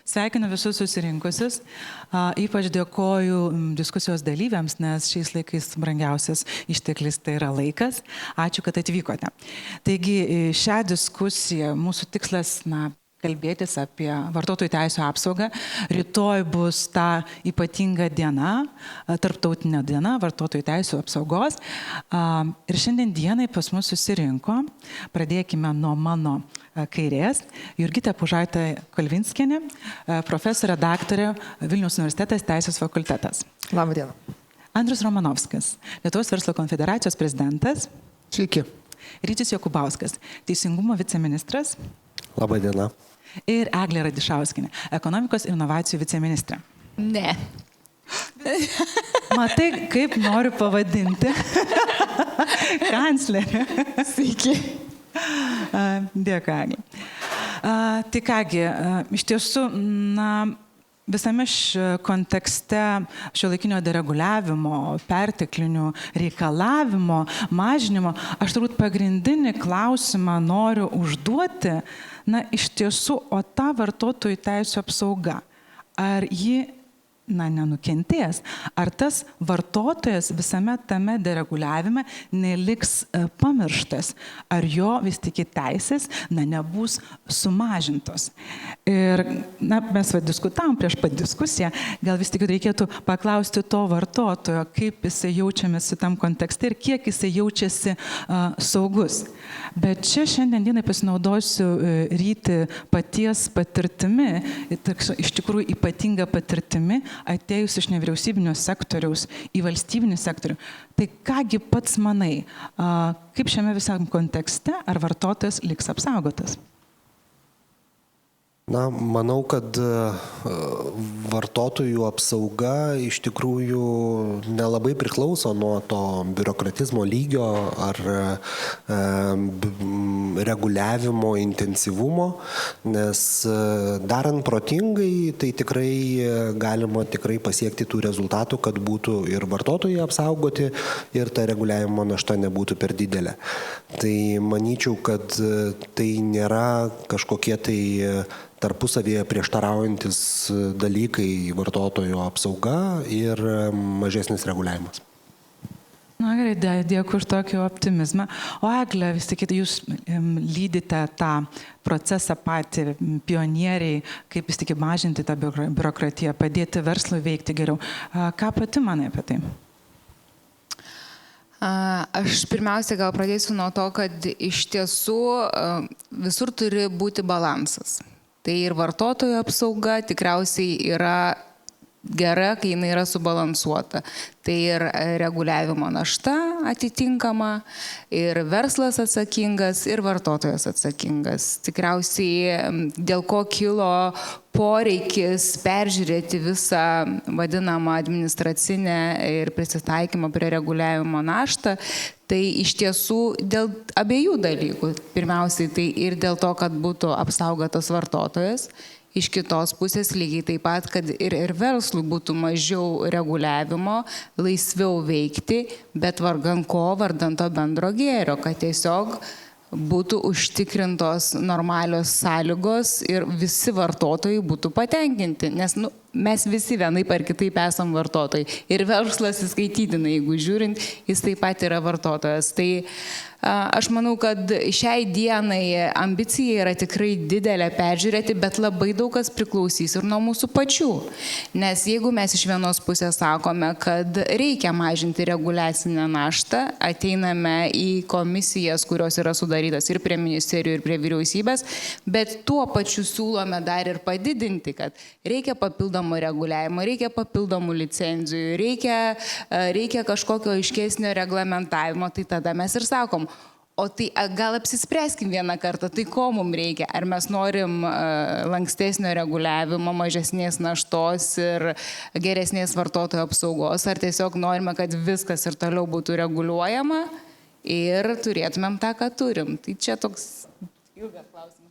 Sveikinu visus susirinkusius, ypač dėkoju diskusijos dalyviams, nes šiais laikais brangiausias išteklis tai yra laikas. Ačiū, kad atvykote. Taigi šią diskusiją mūsų tikslas, kalbėtis apie vartotojų teisų apsaugą. Rytoj bus ta ypatinga diena, tarptautinė diena vartotojų teisų apsaugos. Ir šiandien dienai pas mus susirinko, pradėkime nuo mano kairės, Jurgita Pužaitė-Kolvinskienė, profesorė daktarė Vilniaus universitetas Teisės fakultetas. Labą dieną. Andrius Romanovskis, Lietuvos verslo konfederacijos prezidentas. Sveiki. Rytis Jokubauskas, Teisingumo viceministras. Labą dieną. Ir Eglė Radišauskienė, ekonomikos ir inovacijų viceministrė. Ne. Matai, kaip noriu pavadinti. Kanclerė. Sveiki. Dėkui, Eglė. Tai kągi, iš tiesų, visame kontekste šiuolaikinio dereguliavimo, perteklinių reikalavimo, mažinimo, aš turbūt pagrindinį klausimą noriu užduoti, iš tiesų, o ta vartotojų teisų apsauga, ar ji nenukentės, ar tas vartotojas visame tame dereguliavime neliks pamirštas, ar jo vis tik teisės nebus sumažintos. Ir mes diskutavom prieš pat diskusiją, gal vis tik reikėtų paklausti to vartotojo, kaip jisai jaučiamasi tam kontekste ir kiek jisai jaučiasi saugus. Bet čia šiandien dienai pasinaudosiu Ryti paties patirtimi, iš tikrųjų ypatinga patirtimi, atėjus iš nevyriausybinio sektoriaus į valstybinį sektorių. Tai kągi pats manai, kaip šiame visam kontekste, ar vartotojas liks apsaugotas? Manau, kad vartotojų apsauga iš tikrųjų nelabai priklauso nuo to biurokratizmo lygio ar reguliavimo intensyvumo, nes darant protingai, tai tikrai galima pasiekti tų rezultatų, kad būtų ir vartotojai apsaugoti ir ta reguliavimo našta nebūtų per didelė. Tai manyčiau, kad tai nėra kažkokie tai tarpusavėje prieštaraujantis dalykai vartotojų apsauga ir mažesnis reguliavimas. Gerai, dėkui už tokį optimizmą. O Eglė, vis tik jūs lydite tą procesą patį, pionieriai, kaip vis tik mažinti tą biurokratiją, padėti verslui veikti geriau. Ką pati manai apie tai? Aš pirmiausia gal pradėsiu nuo to, kad iš tiesų visur turi būti balansas. Tai ir vartotojų apsauga tikriausiai yra gera, kai jinai yra subalansuota. Tai ir reguliavimo našta atitinkama, ir verslas atsakingas, ir vartotojas atsakingas. Tikriausiai dėl ko kilo poreikis peržiūrėti visą vadinamą administracinę ir prisitaikymą prie reguliavimo naštą, tai iš tiesų dėl abiejų dalykų. Pirmiausiai tai ir dėl to, kad būtų apsaugotas vartotojas, iš kitos pusės lygiai taip pat, kad ir verslui būtų mažiau reguliavimo, laisviau veikti, bet vardan ko, vardan to bendro gėrio, kad tiesiog būtų užtikrintos normalios sąlygos ir visi vartotojai būtų patenkinti, nes mes visi vienaip ar kitaip esam vartotojai. Ir verslas įskaitytinai, jeigu žiūrint, jis taip pat yra vartotojas. Tai aš manau, kad šiai dienai ambicija yra tikrai didelė peržiūrėti, bet labai daug kas priklausys ir nuo mūsų pačių. Nes jeigu mes iš vienos pusės sakome, kad reikia mažinti reguliacinę naštą, ateiname į komisijas, kurios yra sudarytas ir prie ministerijų, ir prie vyriausybės, bet tuo pačiu siūlome dar ir padidinti, kad reikia papildomų reguliavimo, reikia papildomų licenzijų, reikia kažkokio aiškesnio reglamentavimo, tai tada mes ir sakom, o tai gal apsispręskim vieną kartą, tai ko mums reikia? Ar mes norim lankstesnio reguliavimo, mažesnės naštos ir geresnės vartotojų apsaugos, ar tiesiog norime, kad viskas ir toliau būtų reguliuojama ir turėtumėm tą, ką turim? Tai čia toks ilgas klausimas.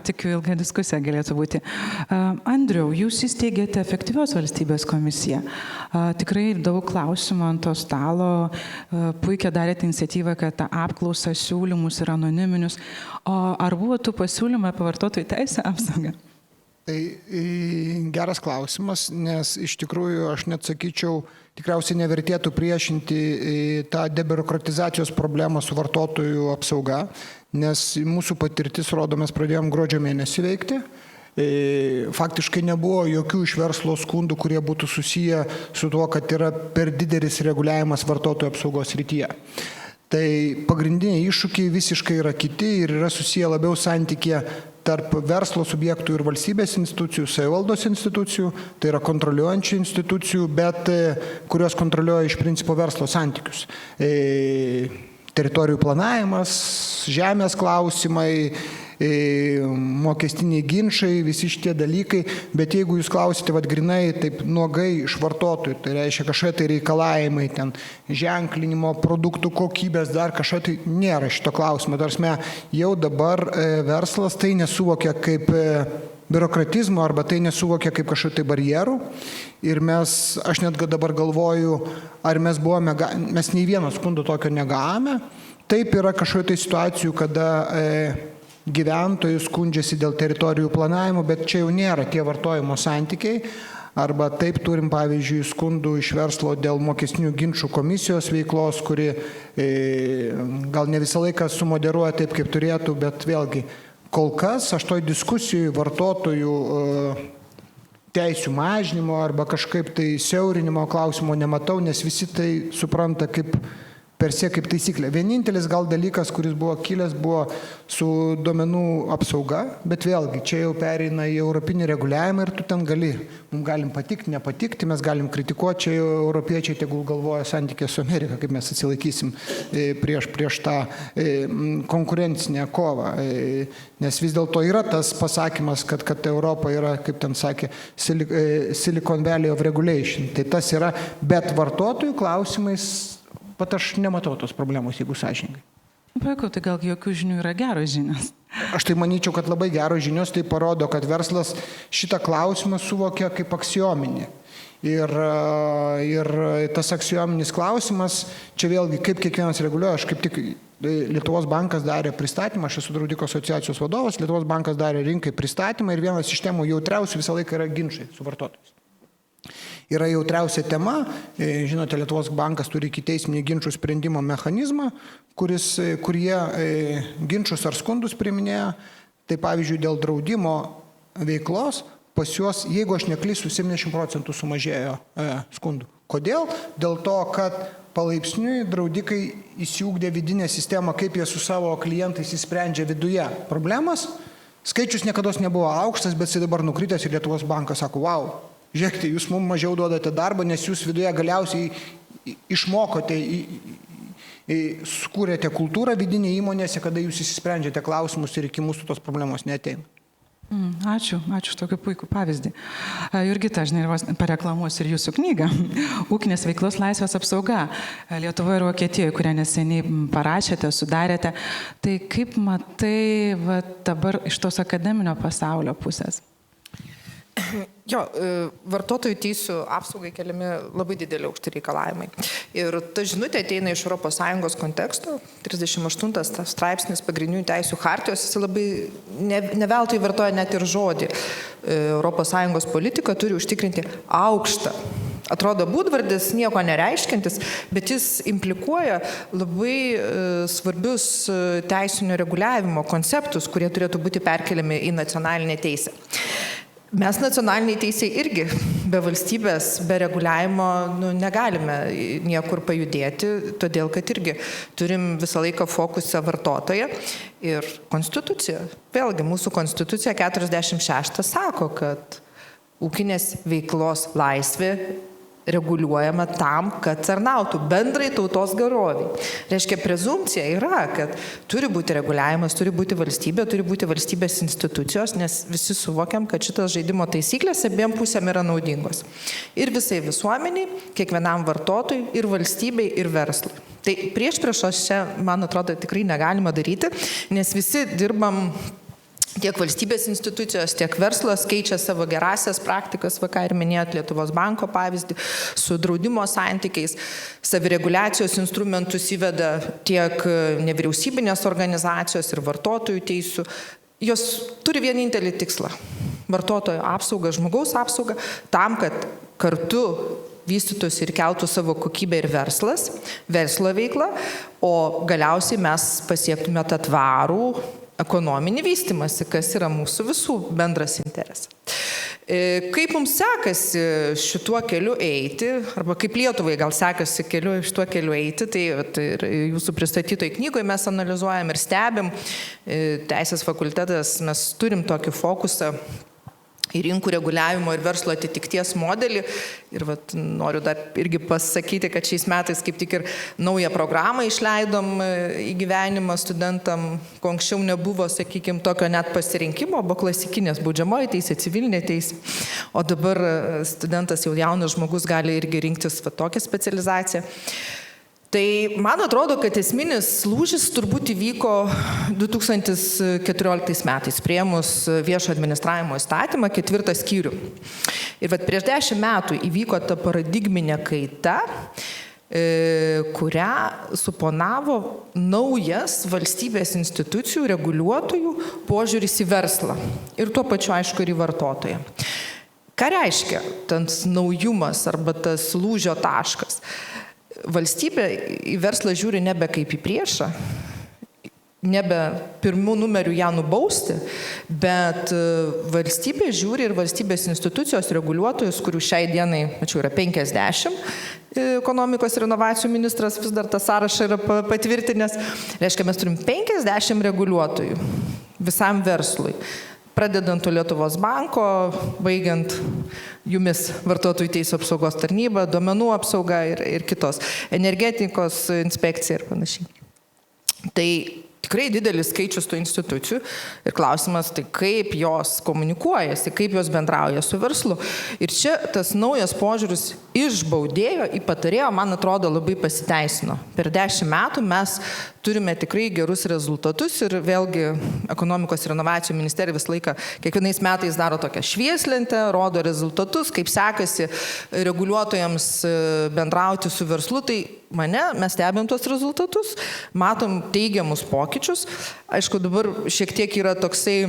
Tikiu, ilga diskusija galėtų būti. Andriau, jūs įsteigėte efektyvios valstybės komisiją. Tikrai daug klausimų ant to stalo. Puikiai darėte iniciatyvą, kad tą apklausą, siūlymus ir anoniminius. O ar buvo tų pasiūlymų apie vartotojų teisę apsaugą? Tai geras klausimas, nes iš tikrųjų aš net sakyčiau, tikriausiai nevertėtų priešinti tą debiurokratizacijos problemą su vartotojų apsauga, nes mūsų patirtis rodo, mes pradėjom gruodžio mėnesį veikti. Faktiškai nebuvo jokių iš verslo skundų, kurie būtų susiję su tuo, kad yra per didelis reguliavimas vartotojų apsaugos srityje. Tai pagrindiniai iššūkiai visiškai yra kiti ir yra susiję labiau santykė tarp verslo subjektų ir valstybės institucijų, savivaldos institucijų, tai yra kontroliuojančių institucijų, bet kurios kontroliuoja iš principo verslo santykius. Teritorijų planavimas, žemės klausimai, mokestiniai ginčai, visi šitie dalykai, bet jeigu jūs klausite grinai taip nuogai iš vartotojų, tai reiškia kažkokie tai reikalavimai, ten ženklinimo, produktų kokybės, dar kažkokie tai nėra šito klausimo. Tarsime, jau dabar verslas tai nesuvokia kaip biurokratizmo arba tai nesuvokia kaip kažkokių tai barjerų. Ir aš net dabar galvoju, ar mes nei vieno skundo tokio negavome. Taip yra kažkokių tai situacijų, kada gyventojai skundžiasi dėl teritorijų planavimo, bet čia jau nėra tie vartojimo santykiai. Arba taip turim, pavyzdžiui, skundų iš verslo dėl mokestinių ginčų komisijos veiklos, kuri gal ne visą laiką sumoderuoja taip, kaip turėtų, bet vėlgi, kol kas aš toj diskusijų vartotojų teisių mažinimo arba kažkaip tai siaurinimo klausimo nematau, nes visi tai supranta kaip kaip taisyklė. Vienintelis gal dalykas, kuris buvo kilęs, buvo su duomenų apsauga, bet vėlgi, čia jau pereina į europinį reguliavimą ir tu ten mums galim patikti, nepatikti, mes galim kritikuoti, čia jau europiečiai tegul galvoja santykė su Amerika, kaip mes atsilaikysim prieš tą konkurencinę kovą. Nes vis dėlto yra tas pasakymas, kad Europa yra, kaip ten sakė, Silicon Valley of Regulation. Tai tas yra, bet vartotojų klausimais pat aš nematau tos problemos, jeigu sąžiningai. Puiku, tai gal jokių žinių yra geros žinios? Aš tai manyčiau, kad labai geros žinios tai parodo, kad verslas šitą klausimą suvokia kaip aksiominį. Ir tas aksiominis klausimas, čia vėlgi kaip kiekvienas reguliuoja, aš kaip tik Lietuvos bankas darė pristatymą, aš esu draudikų asociacijos vadovas, Lietuvos bankas darė rinkai pristatymą ir vienas iš temų jautriausių visą laiką yra ginčai su vartotojais. Yra jautriausia tema, žinote, Lietuvos bankas turi ikiteisminį ginčų sprendimo mechanizmą, kurie ginčus ar skundus priiminėja. Tai pavyzdžiui, dėl draudimo veiklos pas juos, jeigu aš neklysiu, 70% sumažėjo skundų. Kodėl? Dėl to, kad palaipsniui draudikai įsijungdė vidinę sistemą, kaip jie su savo klientais įsprendžia viduje problemas. Skaičius niekada nebuvo aukštas, bet jis dabar nukritęs ir Lietuvos bankas sako, wow. Žiūrėkite, jūs mums mažiau duodate darbą, nes jūs viduje galiausiai išmokote, sukūrėte kultūrą vidinė įmonėse, kada jūs įsisprendžiate klausimus ir iki mūsų tos problemos neateina. Ačiū už tokį puikų pavyzdį. Jurgita, aš pareklamuosiu ir jūsų knygą Ūkinės veiklos laisvės apsauga Lietuvoje ir Vokietijoje, kurią neseniai parašėte, sudarėte. Tai kaip matai dabar iš tos akademinio pasaulio pusės? Jo, vartotojų teisių apsaugai keliami labai dideli aukšti reikalavimai. Ir ta žinutė ateina iš ES konteksto, 38 straipsnis pagrindinių teisių chartijos, jis labai neveltui vartoja net ir žodį. ES politika turi užtikrinti aukštą. Atrodo, būdvardis nieko nereiškiantis, bet jis implikuoja labai svarbius teisinio reguliavimo konceptus, kurie turėtų būti perkeliami į nacionalinę teisę. Mes nacionaliniai teisėjai irgi be valstybės, be reguliavimo negalime niekur pajudėti, todėl kad irgi turim visą laiką fokusą vartotoje ir konstitucija. Vėlgi, mūsų konstitucija 46 sako, kad ūkinės veiklos laisvė reguliuojama tam, kad tarnautų bendrai tautos geroviai. Reiškia, prezumpcija yra, kad turi būti reguliavimas, turi būti valstybė, turi būti valstybės institucijos, nes visi suvokiam, kad šitas žaidimo taisyklės abiem pusėm yra naudingos. Ir visai visuomeniai, kiekvienam vartotojui, ir valstybei, ir verslui. Tai priešpriešos čia, man atrodo, tikrai negalima daryti, nes visi dirbam tiek valstybės institucijos, tiek verslas keičia savo gerasias praktikas, ką ir minėjot Lietuvos banko pavyzdį, su draudimo santykiais, savireguliacijos instrumentus įveda tiek nevyriausybinės organizacijos ir vartotojų teisių. Jos turi vienintelį tikslą vartotojo apsaugą, žmogaus apsaugą, tam, kad kartu vystytųsi ir keltų savo kokybę ir verslas, verslo veikla, o galiausiai mes pasiektume tą tvarų ekonominį vystymąsi, kas yra mūsų visų bendras interesas. Kaip mums sekasi šituo keliu eiti, arba kaip Lietuvai gal sekasi šituo keliu eiti, tai ir jūsų pristatytoj knygoje mes analizuojam ir stebim. Teisės fakultetas mes turim tokį fokusą į rinkų reguliavimo ir verslo atitikties modelį. Ir noriu dar irgi pasakyti, kad šiais metais kaip tik ir naują programą išleidom į gyvenimą studentam, ko anksčiau nebuvo, sakykime, tokio net pasirinkimo, buvo klasikinės baudžiamoji teisė, civilinė teisė, o dabar studentas jau jaunas žmogus gali irgi rinktis tokią specializaciją. Tai man atrodo, kad esminis lūžis turbūt įvyko 2014 metais, priėmus viešo administravimo įstatymą 4 skyrių. Ir prieš 10 metų įvyko ta paradigminė kaita, kurią suponavo naujas valstybės institucijų, reguliuotojų požiūris į verslą. Ir tuo pačiu, aišku, ir į vartotoją. Ką reiškia tas naujumas arba tas lūžio taškas? Valstybė į verslą žiūri nebe kaip į priešą, nebe pirmų numerių ją nubausti, bet valstybė žiūri ir valstybės institucijos reguliuotojus, kurių šiai dienai, mačiau, yra 50, ekonomikos ir inovacijų ministras vis dar tą sąrašą yra patvirtinęs. Reiškia, mes turim 50 reguliuotojų visam verslui. Pradedant Lietuvos banko, baigiant jumis vartotojų teisų apsaugos tarnyba, duomenų apsauga ir kitos, energetikos inspekcija ir panašiai. Tai tikrai didelis skaičius tų institucijų ir klausimas, tai kaip jos komunikuojasi, kaip jos bendrauja su verslu. Ir čia tas naujas požiūris iš baudėjo į patarėjo, man atrodo, labai pasiteisino. Per 10 metų mes turime tikrai gerus rezultatus ir vėlgi ekonomikos ir inovacijų ministerija visą laiką kiekvienais metais daro tokią švieslentę, rodo rezultatus, kaip sekasi reguliuotojams bendrauti su verslu. Tai mes stebėm tuos rezultatus, matom teigiamus pokyčius. Aišku, dabar šiek tiek yra toksai,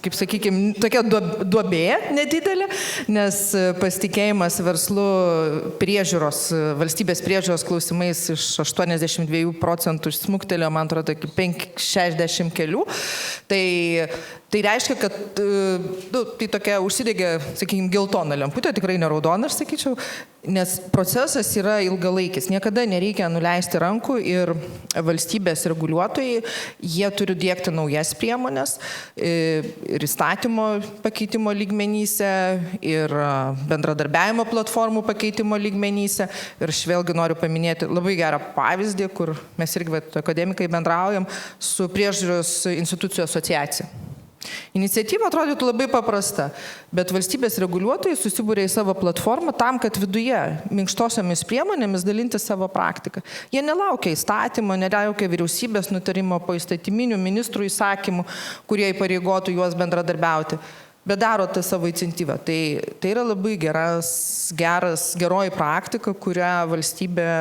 kaip sakykime, tokia duobė nedidelė, nes pasitikėjimas verslu priežiūros, valstybės priežiūros klausimais iš 82% smuktelėjo, man atrodo, iki 60 kelių. Tai reiškia, kad tai tokia užsidegė, sakykime, geltona lemputė, tikrai ne raudona, aš sakyčiau, nes procesas yra ilgalaikis. Niekada nereikia nuleisti rankų ir valstybės reguliuotojai, jie turi diegti naujas priemonės ir įstatymo pakeitimo lygmenyse, ir bendradarbiavimo platformų pakeitimo lygmenyse. Ir aš vėlgi noriu paminėti labai gerą pavyzdį, kur mes irgi akademikai bendraujam su priežiūros institucijų asociacija. Iniciatyva atrodytų labai paprasta, bet valstybės reguliuotojai susibūrė į savo platformą tam, kad viduje minkštosiomis priemonėmis dalinti savo praktiką. Jie nelaukia įstatymo, nelaukia vyriausybės nutarimo po įstatyminių ministrų įsakymų, kurie įpareigotų juos bendradarbiauti, bet daro tą savo iniciatyvą. Tai yra labai geroji praktika, kurią valstybė,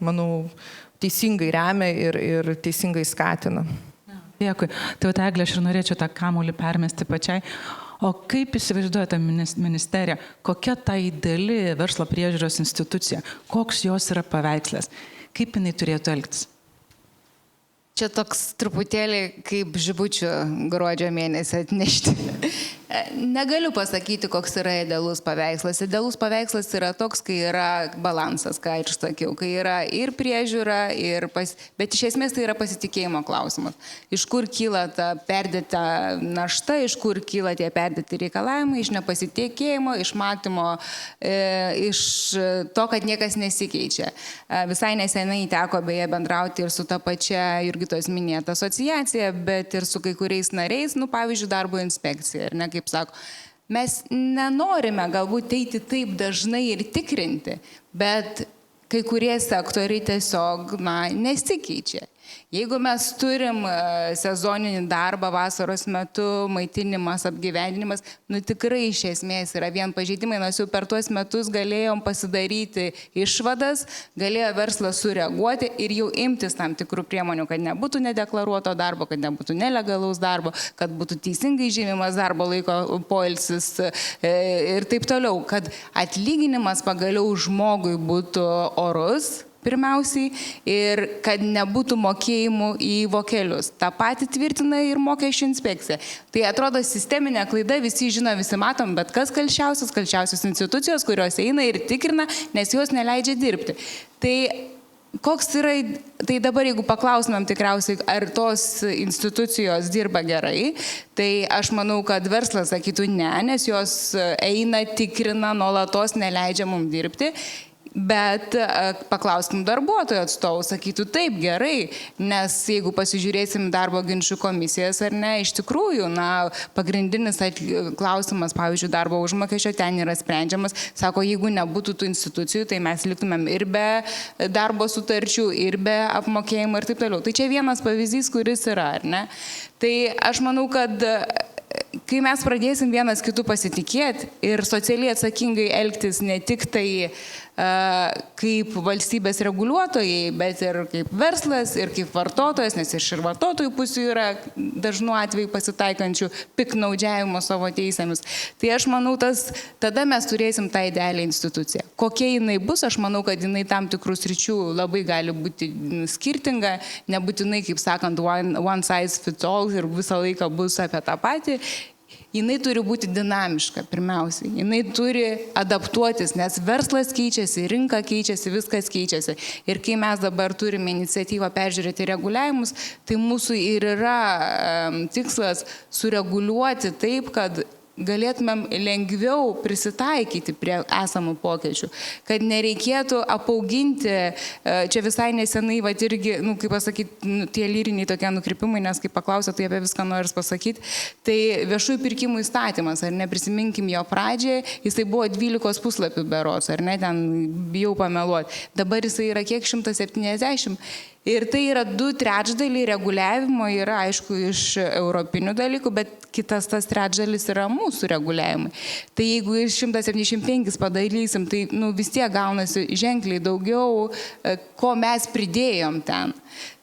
manau, teisingai remia ir teisingai skatina. Dėkui. Tai Eglė, aš ir norėčiau tą kamuolį permesti pačiai. O kaip įsivaizduojate ministeriją? Kokia ta ideali verslo priežiūros institucija? Koks jos yra paveikslas? Kaip jinai turėtų elgtis? Čia toks truputėlį kaip žibučių gruodžio mėnesį atnešti. Negaliu pasakyti, koks yra idealus paveikslas. Idealus paveikslas yra toks, kai yra balansas, ką ir sakiau, kai yra ir priežiūra, bet iš esmės tai yra pasitikėjimo klausimas. Iš kur kyla ta perdėta našta, iš kur kyla tie perdėti reikalavimai, iš nepasitikėjimo, iš matymo, iš to, kad niekas nesikeičia. Visai nesenai teko beje bendrauti ir su ta pačia Jurgitos minėta asociacija, bet ir su kai kuriais nariais, pavyzdžiui, darbo inspekcija, ar ne, kaip sako, mes nenorime galbūt eiti taip dažnai ir tikrinti, bet kai kurie sektoriai tiesiog, nesikeičia. Jeigu mes turim sezoninį darbą vasaros metu, maitinimas, apgyvendinimas, tikrai iš esmės yra vien pažeidimai, nors jau per tuos metus galėjom pasidaryti išvadas, galėjo verslas sureaguoti ir jau imtis tam tikrų priemonių, kad nebūtų nedeklaruoto darbo, kad nebūtų nelegalaus darbo, kad būtų teisingai žymimas darbo laiko poilsis ir taip toliau, kad atlyginimas pagaliau žmogui būtų orus, pirmiausiai, ir kad nebūtų mokėjimų į vokelius. Ta pati tvirtina ir mokesčių inspekcija. Tai atrodo sisteminė klaida, visi žino, visi matom, bet kas kalčiausios institucijos, kurios eina ir tikrina, nes jos neleidžia dirbti. Tai koks yra, tai dabar jeigu paklaustumėm tikriausiai, ar tos institucijos dirba gerai, tai aš manau, kad verslas sakytų ne, nes jos eina, tikrina, nuolatos neleidžia mums dirbti. Bet paklauskim darbuotojų atstovų, sakytų taip, gerai, nes jeigu pasižiūrėsim darbo ginčių komisijas ar ne, iš tikrųjų, pagrindinis klausimas, pavyzdžiui, darbo užmokesčio ten yra sprendžiamas, sako, jeigu nebūtų tų institucijų, tai mes liktumėm ir be darbo sutarčių, ir be apmokėjimo ir taip toliau. Tai čia vienas pavyzdys, kuris yra, ar ne? Tai aš manau, kad kai mes pradėsim vienas kitų pasitikėti ir socialiai atsakingai elgtis ne tik tai kaip valstybės reguliuotojai, bet ir kaip verslas, ir kaip vartotojas, nes iš ir vartotojų pusių yra dažnu atveju pasitaikančių piknaudžiavimo savo teisėmis. Tai aš manau, tada mes turėsim tą idealią instituciją. Kokia jinai bus, aš manau, kad jinai tam tikrus ryčių labai gali būti skirtinga, nebūtinai, kaip sakant, one size fits all ir visą laiką bus apie tą patį. Jinai turi būti dinamiška, pirmiausiai. Jinai turi adaptuotis, nes verslas keičiasi, rinka keičiasi, viskas keičiasi. Ir kai mes dabar turime iniciatyvą peržiūrėti reguliavimus, tai mūsų ir yra tikslas sureguliuoti taip, kad galėtumėm lengviau prisitaikyti prie esamų pokyčių, kad nereikėtų apauginti, čia visai nesenai, irgi, kaip pasakyti, tie lyriniai tokie nukrypimai, nes kaip paklausė, tai apie viską noris pasakyti, tai viešųjų pirkimų įstatymas, ar ne, prisiminkim jo pradžią, jisai buvo 12 puslapių berods, ar ne, ten bijau pameluoti, dabar jisai yra kiek 170. Ir tai yra 2/3 reguliavimo, yra aišku iš europinių dalykų, bet kitas tas trečdalis yra mūsų reguliavimai. Tai jeigu iš 175 padarysim, tai vis tiek gaunasi ženkliai daugiau, ko mes pridėjom ten.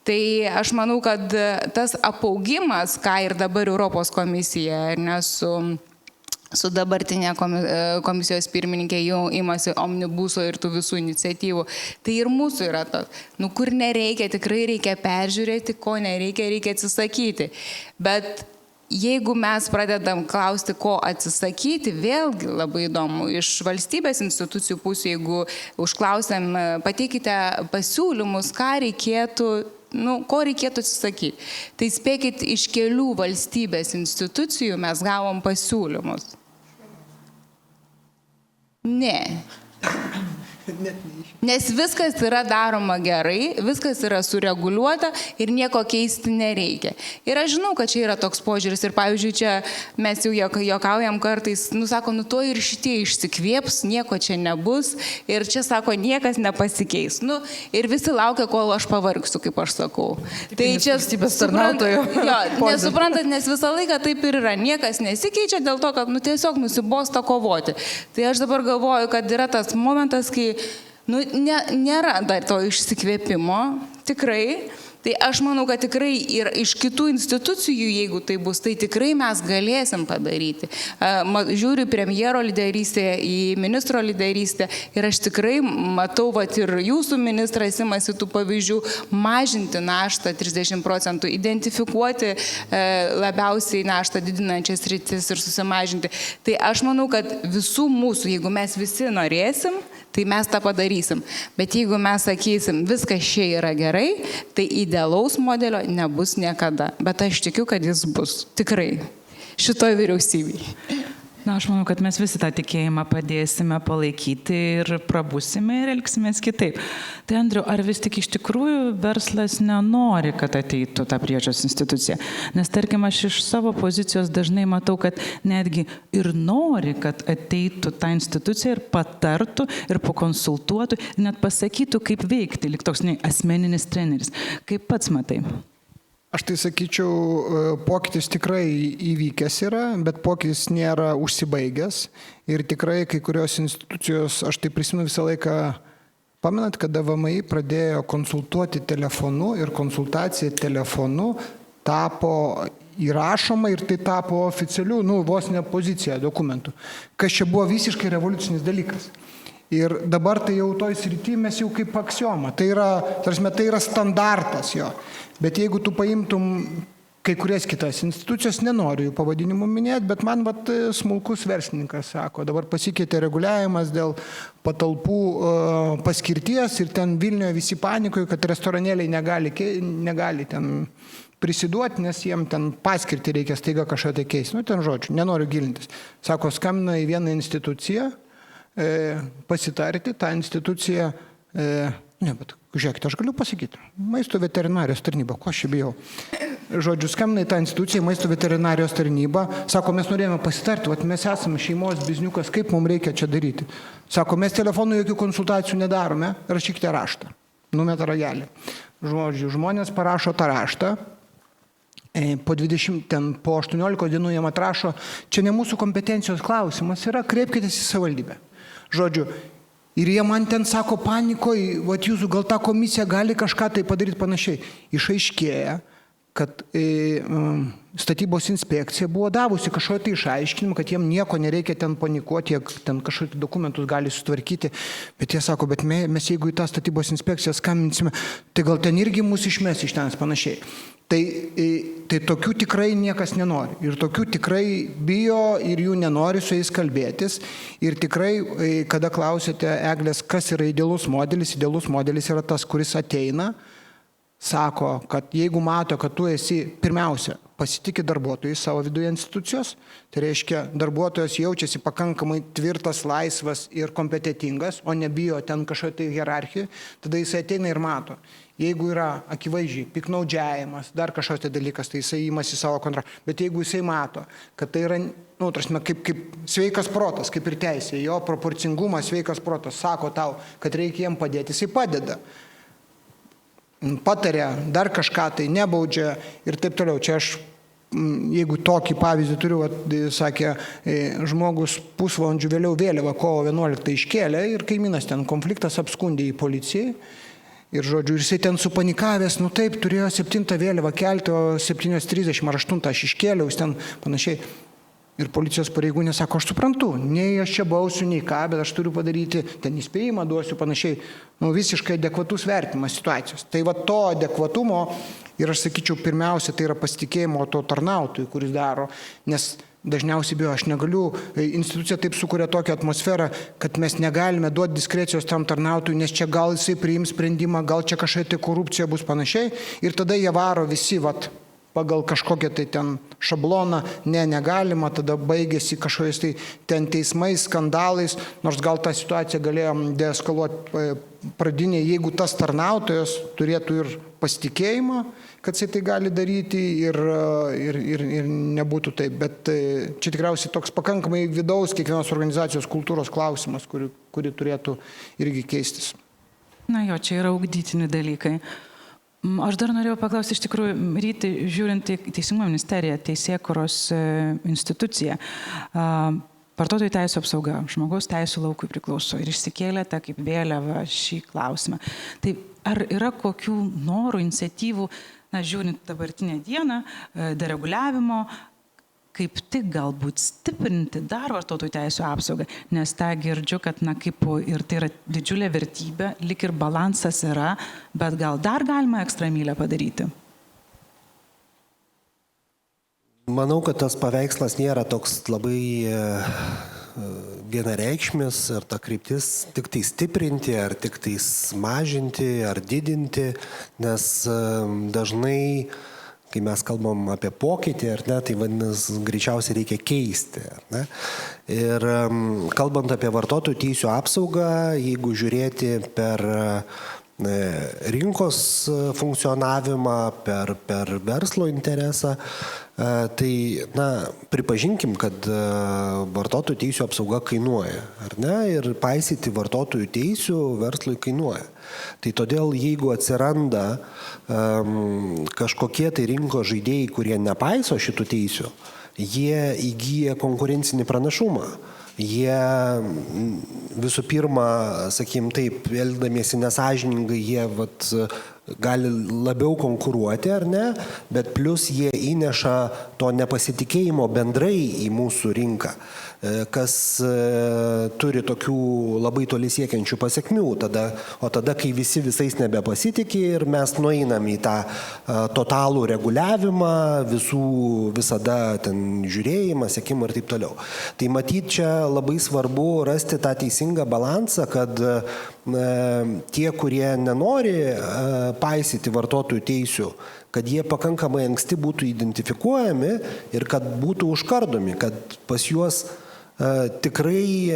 Tai aš manau, kad tas apaugimas, ką ir dabar Europos komisija, su dabartinė komisijos pirmininkė jau imasi omnibuso ir tų visų iniciatyvų. Tai ir mūsų yra tas. Kur nereikia, tikrai reikia peržiūrėti, ko nereikia, reikia atsisakyti. Bet jeigu mes pradedam klausti, ko atsisakyti, vėlgi labai įdomu, iš valstybės institucijų pusės, jeigu užklausėm, pateikite pasiūlymus, ką reikėtų, ko reikėtų atsisakyti. Tai spėkit, iš kelių valstybės institucijų mes gavom pasiūlymus. Ne. Nes viskas yra daroma gerai, viskas yra sureguliuota ir nieko keisti nereikia. Ir aš žinau, kad čia yra toks požiūris ir pavyzdžiui, čia mes jau juokaujam kartais, sako, to ir šitie išsikvėps, nieko čia nebus ir čia, sako, niekas nepasikeis. Ir visi laukia, kol aš pavargsiu, kaip aš sakau. Tai čia valstybės tarnautojų. Nesuprantat, nes visą laiką taip ir yra. Niekas nesikeičia dėl to, kad tiesiog nusibosta kovoti. Tai aš dabar galvoju, kad yra tas momentas, kai nėra dar to išsikvėpimo, tikrai. Tai aš manau, kad tikrai ir iš kitų institucijų, jeigu tai bus, tai tikrai mes galėsim padaryti. Žiūriu premjero lyderystę, į ministro lyderystę ir aš tikrai matau, ir jūsų ministras imasi tų pavyzdžių, mažinti naštą 30%, identifikuoti labiausiai naštą didinančias sritis ir susimažinti. Tai aš manau, kad visų mūsų, jeigu mes visi norėsim, tai mes tą padarysim. Bet jeigu mes sakysim, viskas čia yra gerai, tai idealaus modelio nebus niekada. Bet aš tikiu, kad jis bus. Tikrai. Šitoj vyriausybei. Na, aš manau, kad mes visi tą tikėjimą padėsime palaikyti ir prabusime ir elgsimės kitaip. Tai Andriu, ar vis tik iš tikrųjų verslas nenori, kad ateitų ta priežiūros institucija? Nes tarkim, aš iš savo pozicijos dažnai matau, kad netgi ir nori, kad ateitų ta institucija ir patartų, ir pakonsultuotų, ir net pasakytų, kaip veikti, lyg toks asmeninis treneris. Kaip pats matai? Aš tai sakyčiau, pokytis tikrai įvykęs yra, bet pokytis nėra užsibaigęs. Ir tikrai kai kurios institucijos, aš tai prisimenu visą laiką, pamenat, kada VMI pradėjo konsultuoti telefonu ir konsultacija telefonu tapo įrašoma ir tai tapo oficialiu, vos ne pozicija dokumentų. Kas čia buvo visiškai revoliucinis dalykas. Ir dabar tai jau toj srity mes jau kaip aksioma. Tai yra standartas jo. Bet jeigu tu paimtum kai kurias kitas institucijas, nenoriu jų pavadinimų minėti, bet man smulkus verslininkas sako, dabar pasikeitė reguliavimas dėl patalpų paskirties ir ten Vilniuje visi panikoja, kad restoranėliai negali ten prisiduoti, nes jiem ten paskirti reikia staiga kažką tai keisti. Ten žodžiu, nenoriu gilintis. Sako, skambina į vieną instituciją, pasitarti, tą instituciją, bet žiūrėkite, aš galiu pasakyti, maisto veterinarijos tarnyba, ko aš čia bijau. Žodžiu, skambina į tą instituciją, maisto veterinarijos tarnyba, sako, mes norėjome pasitarti, mes esame šeimos bizniukas, kaip mums reikia čia daryti. Sako, mes telefonu jokių konsultacijų nedarome, rašykite raštą, numeta ragelį. Žodžiu, žmonės parašo tą raštą, po 18 dienų jam atrašo, čia ne mūsų kompetencijos klausimas yra, kreipkitės į savivaldybę. Žodžiu, ir jie man ten sako panikoj, jūsų gal ta komisija gali kažką tai padaryti panašiai. Išaiškėja, kad statybos inspekcija buvo davusi kažkokį tai išaiškinimą, kad jiem nieko nereikia ten panikuoti, jie ten kažkokius dokumentus gali sutvarkyti, bet jie sako, bet mes jeigu į tą statybos inspekciją skambinsime, tai gal ten irgi mūsų išmes iš ten panašiai. Tai tokių tikrai niekas nenori. Ir tokių tikrai bijo ir jų nenori su jais kalbėtis. Ir tikrai, kada klausėte Eglės, kas yra idealus modelis yra tas, kuris ateina, sako, kad jeigu mato, kad tu esi, pirmiausia, pasitikė darbuotojai savo viduje institucijos, tai reiškia, darbuotojas jaučiasi pakankamai tvirtas, laisvas ir kompetitingas, o nebijo ten kažkokią tai hierarchiją, tada jisai ateina ir mato. Jeigu yra akivaizdžiai piknaudžiavimas, dar kažkoks tai dalykas, tai jisai įmasi savo kontraktą. Bet jeigu jisai mato, kad tai yra, kaip sveikas protas, kaip ir teisė, jo proporcingumas, sveikas protas sako tau, kad reikia jiem padėti, jisai padeda. Patarė, dar kažką tai nebaudžia ir taip toliau. Čia aš, jeigu tokį pavyzdį turiu, sakė, žmogus pusvalandžių vėliau vėliavą kovo 11 iškėlė ir kaimynas ten konfliktas apskundė į policijai. Ir žodžiu, jisai ten supanikavęs, taip, turėjo 7 vėliavą kelti, o 7:30 ar 8 aš iškėliau, jis ten panašiai. Ir policijos pareigūnė sako, aš suprantu, nei aš čia bausiu, nei ką, bet aš turiu padaryti, ten įspėjimą duosiu panašiai, visiškai adekvatus vertimas situacijos. Tai to adekvatumo ir aš sakyčiau, pirmiausia, tai yra pasitikėjimo to tarnautojų, kuris daro, nes dažniausiai bijo, aš negaliu, institucija taip sukuria tokią atmosferą, kad mes negalime duoti diskrecijos tam tarnautojui, nes čia gal jisai priims sprendimą, gal čia kažkokia tai korupcija bus panašiai ir tada jie varo visi, pagal kažkokią tai ten šabloną, negalima, tada baigėsi kažkokiais tai ten teismais, skandalais, nors gal tą situaciją galėjom deeskaluoti pradinėje, jeigu tas tarnautojas turėtų ir pasitikėjimą, kad jisai tai gali daryti ir nebūtų taip. Bet čia tikriausiai toks pakankamai vidaus kiekvienos organizacijos kultūros klausimas, kuri turėtų irgi keistis. Na jo, čia yra ugdytini dalykai. Aš dar norėjau paklausti, iš tikrųjų, Ryti, žiūrint į Teisingumo ministeriją, teisėkūros instituciją, vartotojų teisų apsauga, žmogaus teisų laukui priklauso ir išsikėlėte kaip vėliava šį klausimą. Tai ar yra kokių norų, iniciatyvų, žiūrint dabartinę dieną, dereguliavimo, kaip tik galbūt stiprinti dar vartotojų teisų apsaugą, nes tą girdžiu, kad ir tai yra didžiulė vertybė, lik ir balansas yra, bet gal dar galima ekstramylę padaryti? Manau, kad tas paveikslas nėra toks labai vienareikšmis, ar ta kryptis tik tai stiprinti, ar tik tai mažinti, ar didinti, nes dažnai kai mes kalbam apie pokytį, ar ne, tai vadinasi, greičiausiai reikia keisti. Ar ne? Ir kalbant apie vartotojų teisių apsaugą, jeigu žiūrėti per rinkos funkcionavimą, per verslo interesą, tai pripažinkim, kad vartotojų teisių apsauga kainuoja, ar ne, ir paisyti vartotojų teisių verslui kainuoja. Tai todėl, jeigu atsiranda kažkokie tai rinkos žaidėjai, kurie nepaiso šitų teisių, jie įgyja konkurencinį pranašumą. Jie visų pirma, sakykim taip, elgdamiesi nesąžiningai, jie gali labiau konkuruoti, ar ne, bet plus jie įneša to nepasitikėjimo bendrai į mūsų rinką, kas turi tokių labai toli siekiančių pasiekmių. O tada, kai visi visais nebepasitikė ir mes nueinam į tą totalų reguliavimą, visada ten žiūrėjimą, sekimą ir taip toliau. Tai matyt, čia labai svarbu rasti tą teisingą balansą, kad tie, kurie nenori paisyti vartotojų teisių, kad jie pakankamai anksti būtų identifikuojami ir kad būtų užkardomi, kad pas juos tikrai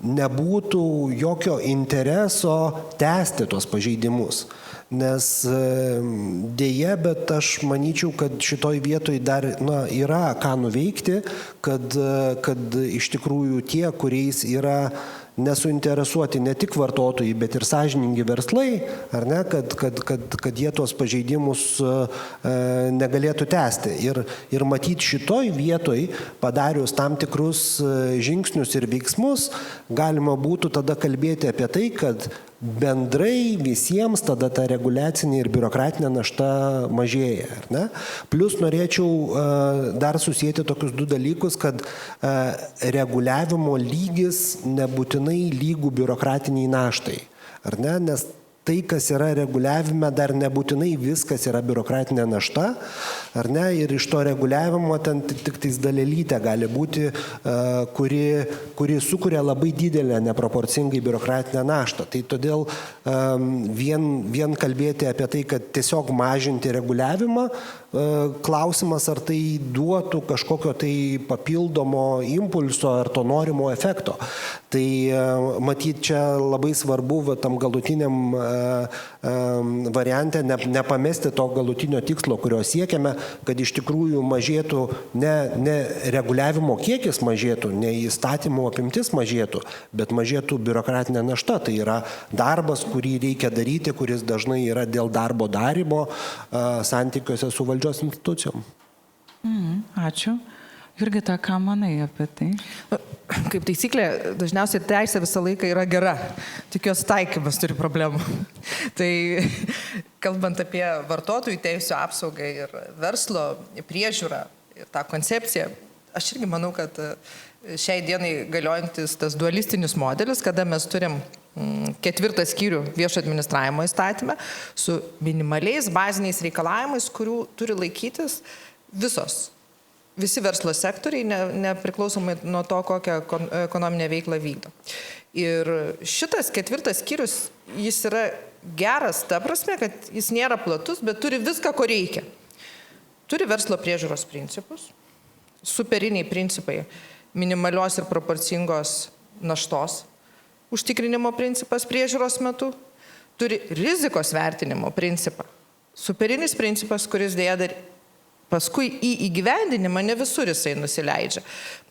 nebūtų jokio intereso tęsti tos pažeidimus. Nes dėja, bet aš manyčiau, kad šitoj vietoj dar yra ką nuveikti, kad iš tikrųjų tie, kuriais yra nesuinteresuoti ne tik vartotojai, bet ir sąžiningi verslai, ar ne, kad jie tuos pažeidimus negalėtų tęsti. Ir matyti šitoj vietoj, padarius tam tikrus žingsnius ir veiksmus, galima būtų tada kalbėti apie tai, kad bendrai visiems tada ta reguliacinė ir biurokratinė našta mažėja. Ar ne? Plus norėčiau dar susijęti tokius du dalykus, kad reguliavimo lygis nebūtinai lygų biurokratiniai naštai. Ar ne? Nes tai, kas yra reguliavime, dar nebūtinai viskas yra biurokratinė našta, ar ne, ir iš to reguliavimo ten tik tais dalelytė gali būti, kuri sukuria labai didelę neproporcingai biurokratinę naštą. Tai todėl vien kalbėti apie tai, kad tiesiog mažinti reguliavimą, klausimas, ar tai duotų kažkokio tai papildomo impulso ar to norimo efekto. Tai matyt, čia labai svarbu tam galutiniam variante nepamesti to galutinio tikslo, kurio siekiame, kad iš tikrųjų mažėtų ne reguliavimo kiekis mažėtų, ne įstatymų apimtis mažėtų, bet mažėtų biurokratinė našta. Tai yra darbas, kurį reikia daryti, kuris dažnai yra dėl darbo darymo santykiuose su valdžios institucijom. Ačiū. Jurgita, ką manai apie tai? Kaip taisyklė, dažniausiai teisė visą laiką yra gera, tik jos taikymas turi problemų. Tai kalbant apie vartotojų teisių apsaugą ir verslo priežiūrą ir tą koncepciją, aš irgi manau, kad šiai dienai galiojantis tas dualistinis modelis, kada mes turim 4 skyrių viešo administravimo įstatyme su minimaliais baziniais reikalavimais, kurių turi laikytis visi verslo sektoriai, nepriklausomai nuo to, kokią ekonominę veiklą vykdo. Ir šitas 4 skyrius, jis yra geras ta prasme, kad jis nėra platus, bet turi viską, ko reikia. Turi verslo priežiūros principus, superiniai principai, minimalios ir proporcingos naštos, užtikrinimo principas priežiūros metu, turi rizikos vertinimo principą, superinis principas, kuris dėja dar paskui į įgyvendinimą ne visur jisai nusileidžia.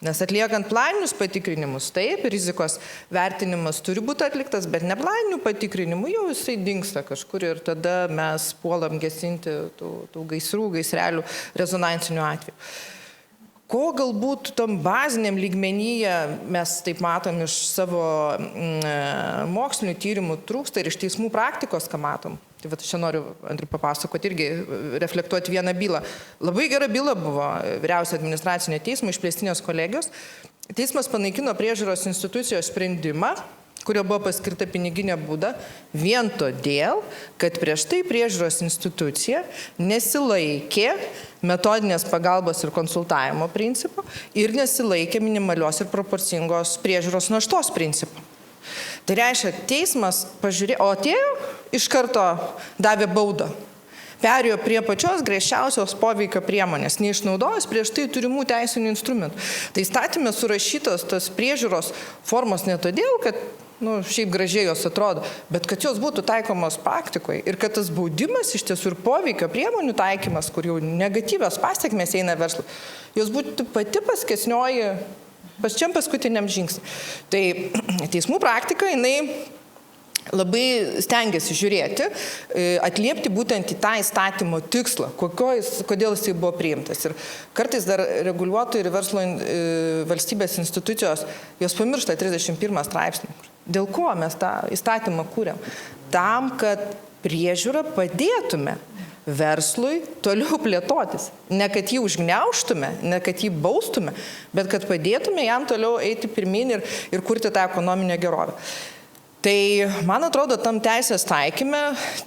Nes atliekant planinius patikrinimus, taip, rizikos vertinimas turi būti atliktas, bet ne planinių patikrinimų jau jisai dingsta kažkur ir tada mes puolam gesinti tų gaisrų, gaisrelių rezonansinių atvejų. Ko galbūt tam baziniam lygmenyje mes taip matom iš savo mokslinių tyrimų trūksta ir iš teismų praktikos, ką matom. Tai va, čia noriu, Andriu, papasakoti irgi, reflektuoti vieną bylą. Labai gera byla buvo Vyriausio administracinio teismo išplėstinės kolegijos. Teismas panaikino priežiūros institucijos sprendimą, kurio buvo paskirta piniginė bauda, vien todėl, kad prieš tai priežiūros institucija nesilaikė metodinės pagalbos ir konsultavimo principų ir nesilaikė minimalios ir proporcingos priežiūros naštos principų. Tai reiškia, teismas pažiūrėjo, o atėjo iš karto davė baudą. perėjo prie pačios griežčiausios poveikio priemonės, neišnaudojus prieš tai turimų teisinių instrumentų. Tai įstatymė surašytos tas priežiūros formos ne todėl, kad šiaip gražiai jos atrodo, bet kad jos būtų taikomos praktikoje ir kad tas baudimas iš tiesų ir poveikio priemonių taikymas, kur jau negatyvios pasiekmės eina verslui, jos būtų pati paskesnioji pačiam paskutiniam žingsniui. Tai teismų praktika, jinai labai stengiasi žiūrėti, atliepti būtent į tą įstatymo tikslą, kodėl jisai buvo priimtas. Ir kartais dar reguliuotojai ir verslo valstybės institucijos, jos pamiršta 31 straipsnį. Dėl ko mes tą įstatymą kūrėm? Tam, kad priežiūrą padėtume verslui toliau plėtotis. Ne kad jį užgniauštume, ne kad jį baustume, bet kad padėtume jam toliau eiti pirmin ir kurti tą ekonominę gerovę. Tai, man atrodo, tam teisės taikyme,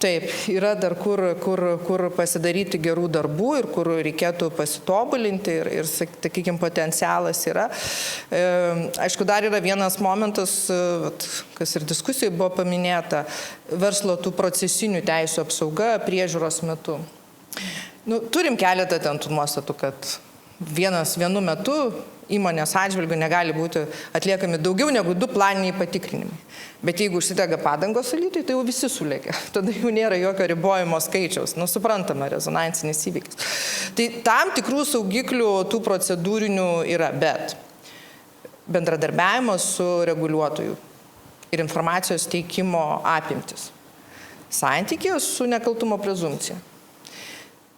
taip, yra dar kur pasidaryti gerų darbų ir kur reikėtų pasitobulinti ir sakykime, potencialas yra. Aišku, dar yra vienas momentas, kas ir diskusijai buvo paminėta, verslo tų procesinių teisų apsauga priežiūros metu. Turim keletą ten tų nuostatų, kad vienu metu įmonės atžvilgių negali būti atliekami daugiau negu 2 planiniai patikrinimai. Bet jeigu užsidega padangos salytui, tai jau visi sulėkia. Tada jau nėra jokio ribojimo skaičiaus. Suprantama, rezonansinis įvykis. Tai tam tikrų saugiklių tų procedūrinių yra, bet bendradarbiavimas su reguliuotoju ir informacijos teikimo apimtis. Santykis su nekaltumo prezumpcija.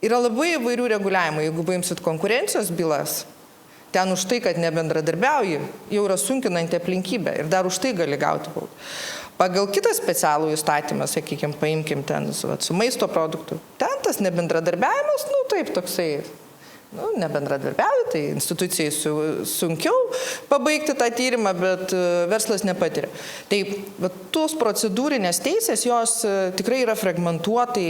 Yra labai įvairių reguliavimų. Jeigu paimsit konkurencijos bylas, ten už tai, kad nebendradarbiauji, jau yra sunkinanti aplinkybė ir dar už tai gali gauti baudą. Pagal kitą specialų įstatymą, sakykime, paimkim ten su maisto produktu, ten tas nebendradarbiavimas, taip toksai, nebendradarbiauja, tai institucijai sunkiau pabaigti tą tyrimą, bet verslas nepatiria. Tai tos procedūrinės teisės, jos tikrai yra fragmentuotai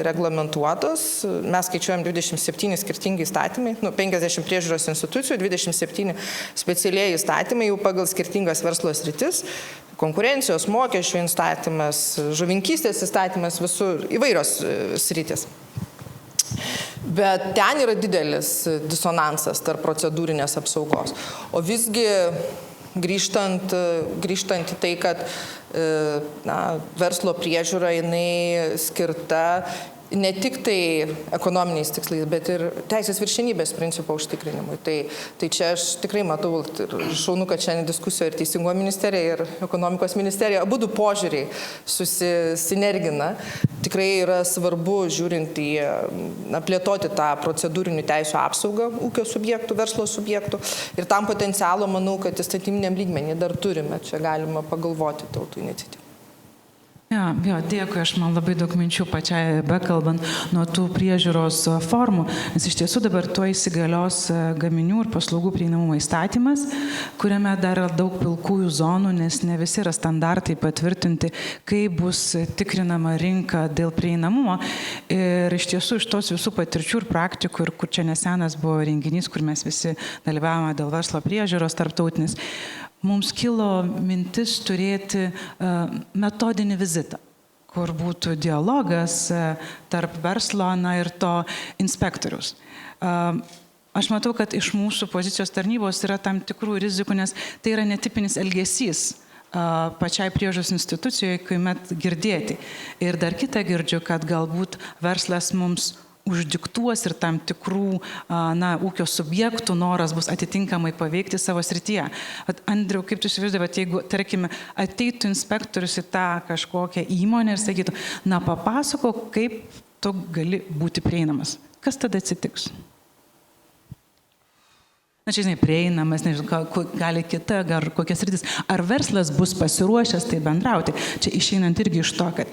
reglamentuotos. Mes skaičiuojam 27 skirtingi įstatymai, 50 priežiūros institucijų, 27 specialieji įstatymai jau pagal skirtingas verslo sritis. Konkurencijos, mokesčių įstatymas, žuvinkystės įstatymas, visur įvairios sritis. Bet ten yra didelis disonansas tarp procedūrinės apsaugos. O visgi grįžtant į tai, kad verslo priežiūra jinai skirta ne tik tai ekonominiais tikslais, bet ir teisės viršenybės principo užtikrinimui. Tai čia aš tikrai matau ir šaunu, kad šiandien diskusijoje ir Teisingumo ministerija, ir ekonomikos ministerija, abudu požiūriai susinergina. Tikrai yra svarbu, žiūrint į plėtoti tą procedūrinių teisų apsaugą ūkio subjektų, verslo subjektų. Ir tam potencialo, manau, kad įstatyminiam lygmenį dar turime. Čia galima pagalvoti tautų iniciatyvų. Jo, dėkui, aš man labai daug minčių pačiai bekalbant nuo tų priežiūros formų, nes iš tiesų dabar tuo įsigalios gaminių ir paslaugų prieinamumo įstatymas, kuriame dar yra daug pilkųjų zonų, nes ne visi yra standartai patvirtinti, kaip bus tikrinama rinka dėl prieinamumo. Ir iš tiesų iš tos visų patirčių ir praktikų, ir kur čia nesenas buvo renginys, kur mes visi dalyvavome dėl verslo priežiūros tarptautinis, mums kilo mintis turėti metodinį vizitą, kur būtų dialogas tarp verslo ir to inspektoriaus. Aš matau, kad iš mūsų pozicijos tarnybos yra tam tikrų rizikų, nes tai yra netipinis elgesys pačiai priežiūros institucijoje, kuomet girdėti. Ir dar kitą girdžiu, kad galbūt verslas mums uždiktuos ir tam tikrų ūkio subjektų noras bus atitinkamai paveikti savo srityje. Andriau, kaip tu įsivaizduoji, jeigu, tarkime, ateitų inspektorius į tą kažkokią įmonę ir sakytų, papasakok, kaip tu gali būti prieinamas. Kas tada atsitiks? Prieinamas, gali kita, ar kokias rytis. Ar verslas bus pasiruošęs tai bendrauti? Čia išeinant irgi iš to, kad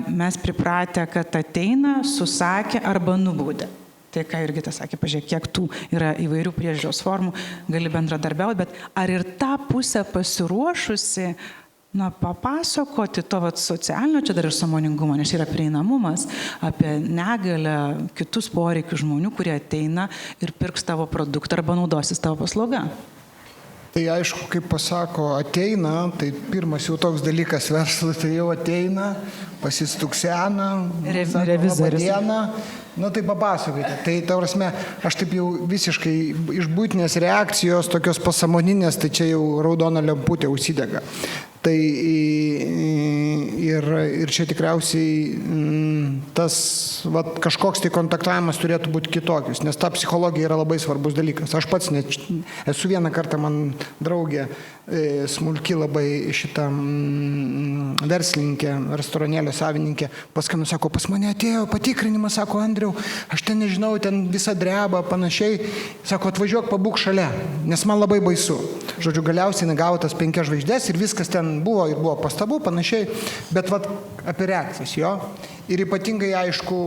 mes pripratę, kad ateina, susakė arba nubaudė. Tai ką Jurgita sakė, pažiūrėk, kiek tų yra įvairių priežiūros formų, gali bendradarbiauti, bet ar ir tą pusę pasiruošusi papasakoti to socialinio, čia dar ir sąmoningumo, nes yra prieinamumas, apie negalę, kitus poreikius žmonių, kurie ateina ir pirks tavo produktą arba naudosis tavo paslaugą. Tai aišku, kaip pasako, ateina, tai pirmas jau toks dalykas verslas, tai jau ateina, pasistuksena, Revizorius. Nu tai papasakokite. Tai ta prasme, aš taip jau visiškai iš būtinės reakcijos, tokios pasamoninės, tai čia jau raudona lemputė užsidega. Tai ir čia tikriausiai tas kažkoks tai kontaktavimas turėtų būti kitokius, nes ta psichologija yra labai svarbus dalykas. Aš pats net esu vieną kartą, man draugė smulki labai šitą verslininkė, restoranėlio savininkė, paskambino, sako, pas mane atėjo patikrinimas, sako, Andriau, aš ten nežinau, ten visa dreba, panašiai, sako, atvažiuok, pabūk šalia, nes man labai baisu. Žodžiu, galiausiai gavo tas 5 žvaigždės ir viskas ten buvo, ir buvo pastabų, panašiai, bet apie reakcijas jo. Ir ypatingai aišku,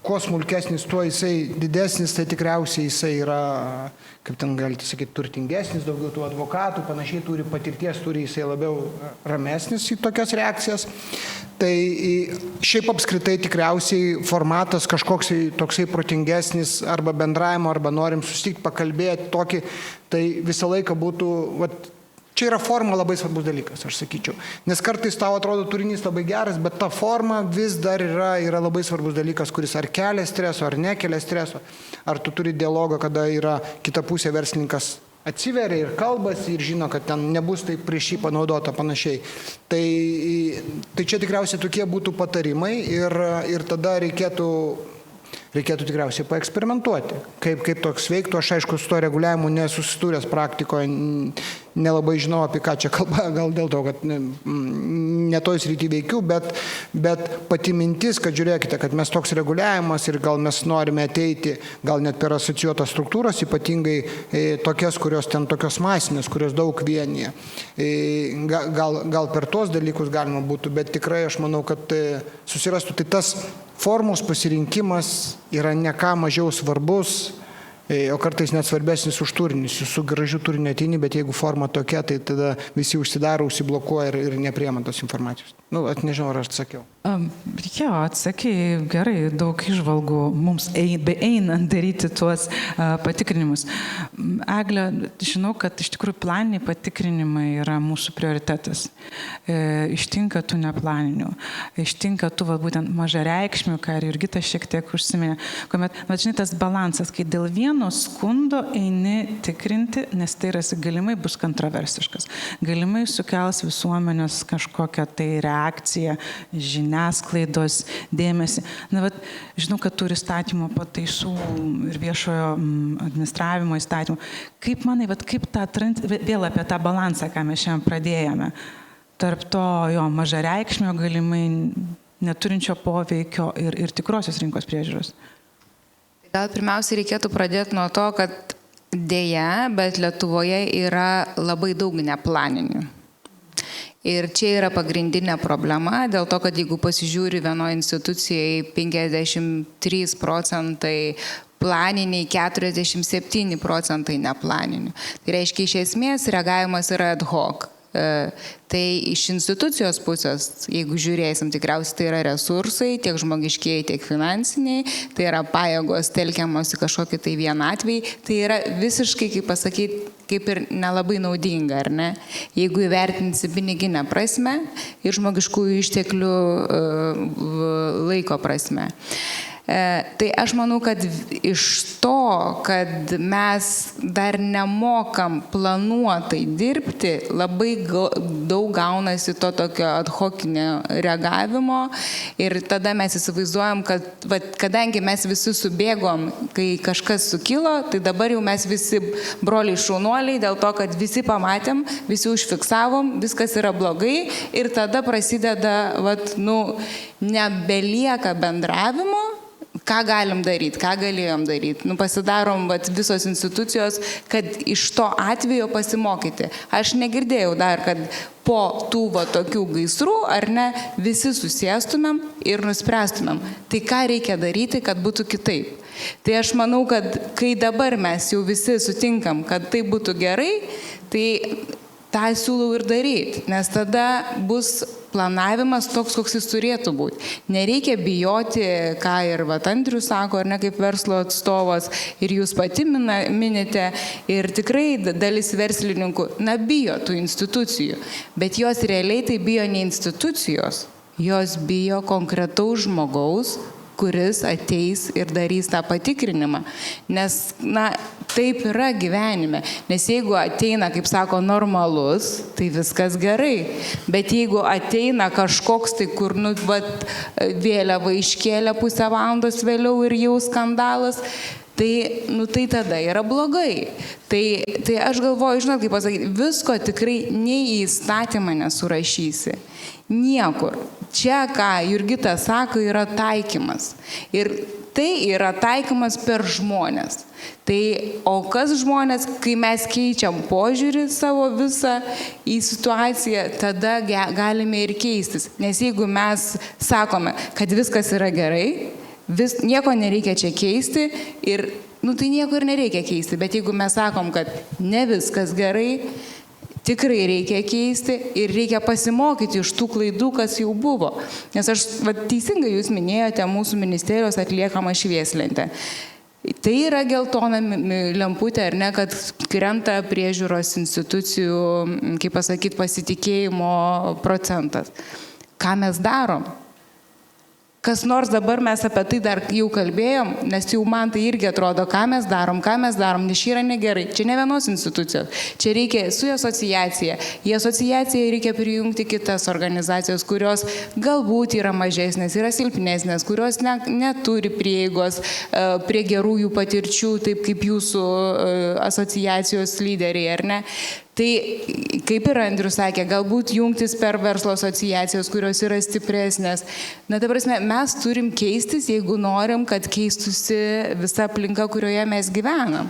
kuo smulkesnis, tuo jisai didesnis, tai tikriausiai jisai yra, kaip ten galite sakyti, turtingesnis, daugiau tų advokatų, panašiai turi patirties, turi jisai labiau ramesnis į tokias reakcijas. Tai šiaip apskritai tikriausiai formatas kažkoks toksai protingesnis arba bendravimo, arba norim susitikti, pakalbėti tokį, tai visą laiką būtų, čia yra forma labai svarbus dalykas, aš sakyčiau. Nes kartais tau atrodo turinys labai geras, bet ta forma vis dar yra labai svarbus dalykas, kuris ar kelia streso, ar nekelia streso. Ar tu turi dialogą, kada yra kita pusė verslininkas atsiveria ir kalbasi ir žino, kad ten nebus taip prieš jį panaudota panašiai. Tai čia tikriausiai tokie būtų patarimai ir tada reikėtų tikriausiai paeksperimentuoti, kaip toks veiktų. Aš aišku, su to reguliavimu nesusidūręs praktikoje, nelabai žinau, apie ką čia kalba, gal dėl to, kad ne toj srity veikiu, bet pati mintis, kad žiūrėkite, kad mes toks reguliavimas ir gal mes norime ateiti, gal net per asocijuotas struktūras, ypatingai tokias, kurios ten tokios masinės, kurios daug vienyje. Gal per tos dalykus galima būtų, bet tikrai aš manau, kad susirastų. Tai tas formos pasirinkimas yra ne ką mažiau svarbus, o kartais net svarbesnis už turinį. Su gražiu turiniu ateini, bet jeigu forma tokia, tai tada visi užsidaro, užsiblokuoja ir nepriema tos informacijos. Nežinau, ar aš atsakiau. Jo, atsakei, gerai, daug įžvalgų mums einant daryti tuos patikrinimus. Egle, žinau, kad iš tikrųjų planiniai patikrinimai yra mūsų prioritetas. Ištinka tų neplaninių, ištinka tų būtent mažareikšmių, ką ir Jurgita šiek tiek užsiminė. Kuomet, žinai, tas balansas, kai dėl vieno skundo eini tikrinti, nes tai galimai bus kontroversiškas, galimai sukels visuomenės kažkokią tai reakciją, žiniasklaidos dėmesį. Žinau, kad turi įstatymo pataisų ir viešojo administravimo įstatymų. Kaip manai, kaip vėl apie tą balansą, ką mes šiandien pradėjome, tarp to mažareikšmio galimai neturinčio poveikio ir tikrosios rinkos priežiūros? Gal pirmiausia reikėtų pradėti nuo to, kad dėja, bet Lietuvoje yra labai daug neplaninių. Ir čia yra pagrindinė problema, dėl to, kad jeigu pasižiūri vienoje institucijai 53% planiniai, 47% neplaninių. Tai reiškia, iš esmės reagavimas yra ad hoc. Tai iš institucijos pusės, jeigu žiūrėsim, tikriausiai tai yra resursai, tiek žmogiškieji, tiek finansiniai, tai yra pajėgos telkiamos į kažkokį tai vieną atvejį, tai yra visiškai, kaip pasakyti, kaip ir nelabai naudinga, ar ne? Jeigu įvertinsi piniginę prasme ir žmogiškųjų išteklių laiko prasme. Tai aš manau, kad iš to, kad mes dar nemokam planuotai dirbti, labai daug gaunasi to tokio ad hocinio reagavimo ir tada mes įsivaizduojam, kad kadangi mes visi subėgom, kai kažkas sukilo, tai dabar jau mes visi broliai šaunuoliai, dėl to, kad visi pamatėm, visi užfiksavom, viskas yra blogai ir tada prasideda, nebelieka bendravimo. Ką galim daryti, ką galėjom daryti. Pasidarom visos institucijos, kad iš to atvejo pasimokyti. Aš negirdėjau dar, kad po tų tokių gaisrų, ar ne, visi susėstumėm ir nuspręstumėm. Tai ką reikia daryti, kad būtų kitaip. Tai aš manau, kad kai dabar mes jau visi sutinkam, kad tai būtų gerai, tai tą siūlau ir daryti, nes tada bus planavimas toks, koks jis turėtų būti. Nereikia bijoti, ką ir Andrius sako, ar ne, kaip verslo atstovas, ir jūs pati minite, ir tikrai dalis verslininkų, bijo tų institucijų, bet jos realiai tai bijo ne institucijos, jos bijo konkretaus žmogaus, kuris ateis ir darys tą patikrinimą. Nes, taip yra gyvenime. Nes jeigu ateina, kaip sako, normalus, tai viskas gerai. Bet jeigu ateina kažkoks, tai kur, vėliava iškėlė pusę valandos vėliau ir jau skandalas, tai tada yra blogai. Tai aš galvoju, žinot, kaip pasakyti, visko tikrai nei į įstatymą nesurašysi. Niekur. Čia, ką Jurgita sako, yra taikymas. Ir tai yra taikymas per žmonės. O kas žmonės, kai mes keičiam požiūrį savo visą į situaciją, tada galime ir keistis. Nes jeigu mes sakome, kad viskas yra gerai, nieko nereikia čia keisti ir, tai nieko ir nereikia keisti. Bet jeigu mes sakom, kad ne viskas gerai, tikrai reikia keisti ir reikia pasimokyti iš tų klaidų, kas jau buvo. Nes teisingai jūs minėjote mūsų ministerijos atliekamą švieslentę. Tai yra geltona lemputė, ar ne, kad krenta priežiūros institucijų, kaip pasakyti, pasitikėjimo procentas. Ką mes darom? Kas nors dabar mes apie tai dar jau kalbėjom, nes jau man tai irgi atrodo, ką mes darom, nes čia yra negerai. Čia ne vienos institucijos. Čia reikia su asociacija. Į asociaciją reikia prijungti kitas organizacijos, kurios galbūt yra mažesnės, yra silpnesnės, kurios neturi prieigos prie gerųjų patirčių, taip kaip jūsų asociacijos lyderiai, ar ne? Tai, kaip ir Andrius sakė, galbūt jungtis per verslo asociacijos, kurios yra stipresnės. Ta prasme, mes turim keistis, jeigu norim, kad keistųsi visa aplinka, kurioje mes gyvenam.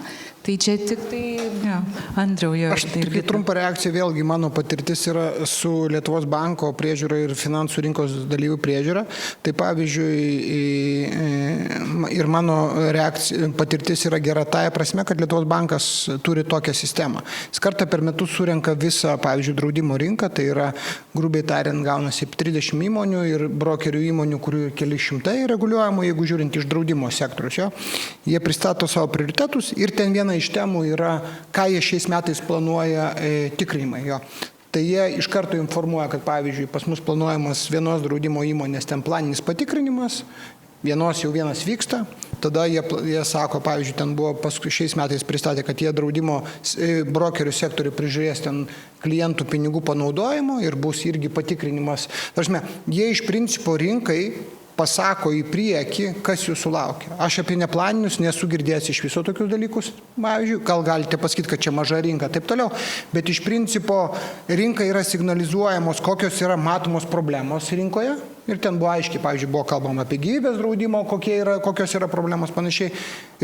Tai čia tik tai... Ja, Andriau, aš tik trumpą reakciją, vėlgi mano patirtis yra su Lietuvos banko priežiūra ir finansų rinkos dalyvių priežiūra. Tai pavyzdžiui, ir mano patirtis yra gera tąja prasme, kad Lietuvos bankas turi tokią sistemą. Jis kartą per metus surenka visą, pavyzdžiui, draudimo rinką, tai yra, grubiai tariant, gaunasi 30 įmonių ir brokerių įmonių, kurių keli šimtai reguliuojamų, jeigu žiūrint iš draudimo sektorius. Jo. Jie pristato savo prioritetus ir ten viena iš temų yra, ką jie šiais metais planuoja tikrinimai. Jo. Tai jie iš karto informuoja, kad pavyzdžiui, pas mus planuojamas vienos draudimo įmonės ten planinis patikrinimas, vienos jau vienas vyksta, tada jie sako, pavyzdžiui, ten buvo šiais metais pristatė, kad jie draudimo brokerių sektorių prižiūrės ten klientų pinigų panaudojimo ir bus irgi patikrinimas. Tarsi, jie iš principo rinkai pasako į priekį, kas jūsų laukia. Aš apie neplaninius nesu girdėjęs iš viso tokius dalykus, pavyzdžiui, gal galite pasakyti, kad čia maža rinka, taip toliau, bet iš principo rinka yra signalizuojamos, kokios yra matomos problemos rinkoje. Ir ten buvo aiškiai, pavyzdžiui, buvo kalbama apie gyvybės draudimo, kokios yra problemos panašiai.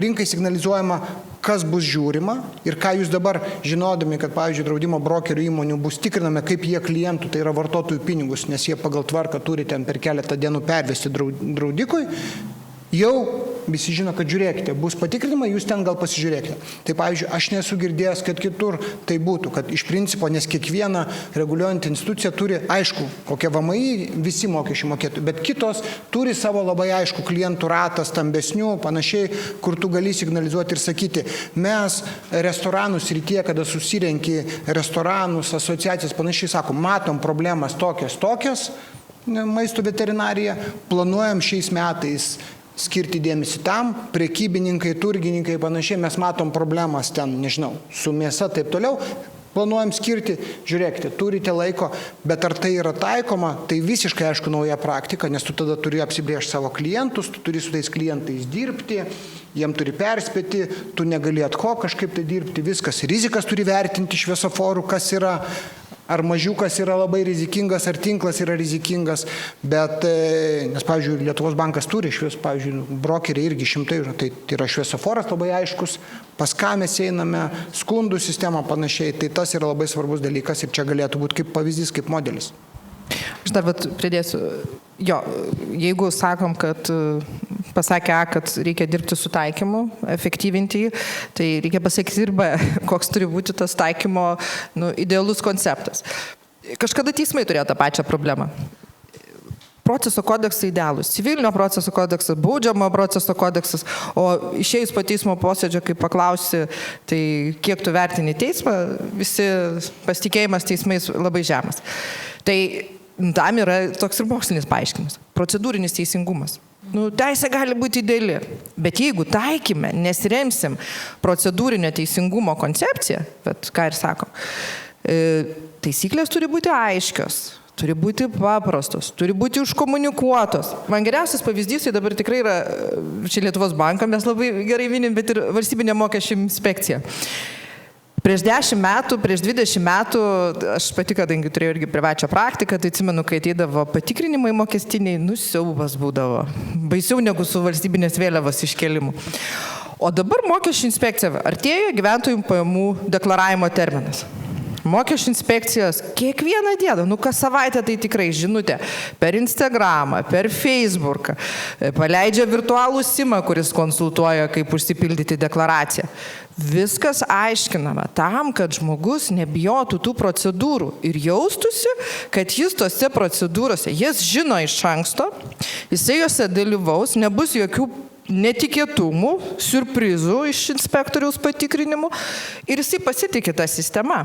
Rinkai signalizuojama, kas bus žiūrima ir ką jūs dabar, žinodami, kad, pavyzdžiui, draudimo brokerių įmonių bus tikrinami, kaip jie klientų, tai yra vartotojų pinigus, nes jie pagal tvarką turi ten per keletą dienų pervesti draudikui, jau visi žino, kad žiūrėkite, bus patikrinimai, jūs ten gal pasižiūrėkite. Tai pavyzdžiui, aš nesu girdėjęs, kad kitur tai būtų, kad iš principo, nes kiekviena reguliuojant institucija turi, aišku, kokie VMI visi mokesčių mokėtų, bet kitos turi savo labai aišku klientų ratą, stambesnių, panašiai, kur tu gali signalizuoti ir sakyti, mes restoranų srityje, kada susirenki restoranus, asociacijas, panašiai, sako, matom problemas tokias, maisto veterinarija, planuojam šiais metais skirti dėmesį tam, prekybininkai, turgininkai, panašiai, mes matom problemas ten, nežinau, su mėsa, taip toliau, planuojam skirti, žiūrėkite, turite laiko, bet ar tai yra taikoma, tai visiškai aišku nauja praktika, nes tu tada turi apsibrėžti savo klientus, tu turi su tais klientais dirbti, jiem turi perspėti, tu negali ad hoc kažkaip tai dirbti, viskas, rizikas turi vertinti šviesoforų, kas yra, ar mažiukas yra labai rizikingas, ar tinklas yra rizikingas, bet, nes, pavyzdžiui, Lietuvos bankas turi, pavyzdžiui, brokeriai irgi šimtai, tai yra šviesoforas labai aiškus, pas ką mes einame, skundų sistema panašiai, tai tas yra labai svarbus dalykas ir čia galėtų būti kaip pavyzdys, kaip modelis. Aš dar pridėsiu, jeigu sakom, kad pasakė A, kad reikia dirbti su taikymu, efektyvinti jį, tai reikia pasakyti ir B, koks turi būti tas taikymo idealus konceptas. Kažkada teismai turėjo tą pačią problemą. Proceso kodeksai idealūs. Civilinio proceso kodeksas, baudžiamo proceso kodeksas, o išėjus po teismo posėdžio, kai paklausi, tai kiek tu vertini teismą, visi pasitikėjimas teismais labai žemas. Tai tam yra toks ir mokslinis paaiškinimas. Procedūrinis teisingumas. Teisė gali būti ideali, bet jeigu taikime, nesiremsim procedūrinio teisingumo koncepciją, bet ką ir sakom, taisyklės turi būti aiškios, turi būti paprastos, turi būti užkomunikuotos. Man geriausias pavyzdys, tai dabar tikrai yra, čia Lietuvos banką mes labai gerai minim, bet ir valstybinė mokesčių inspekcija. Prieš 10 metų, prieš 20 metų, aš pati, kadangi turėjau irgi privačią praktiką, tai atsimenu, kai ateidavo patikrinimai mokestiniai, siaubas būdavo. Baisiau negu su valstybinės vėliavos iškelimu. O dabar mokesčių inspekcija artėja gyventojų pajamų deklaravimo terminas. Mokesčių inspekcijos kiekvieną dieną, kas savaitę tai tikrai žinutė, per Instagramą, per Facebooką, paleidžia virtualų simą, kuris konsultuoja, kaip užsipildyti deklaraciją. Viskas aiškinama tam, kad žmogus nebijotų tų procedūrų ir jaustųsi, kad jis tose procedūrose, jas žino iš anksto, jisai juose dalyvaus, nebus jokių netikėtumų, siurprizų iš inspektoriaus patikrinimų ir jisai pasitikė tą sistemą.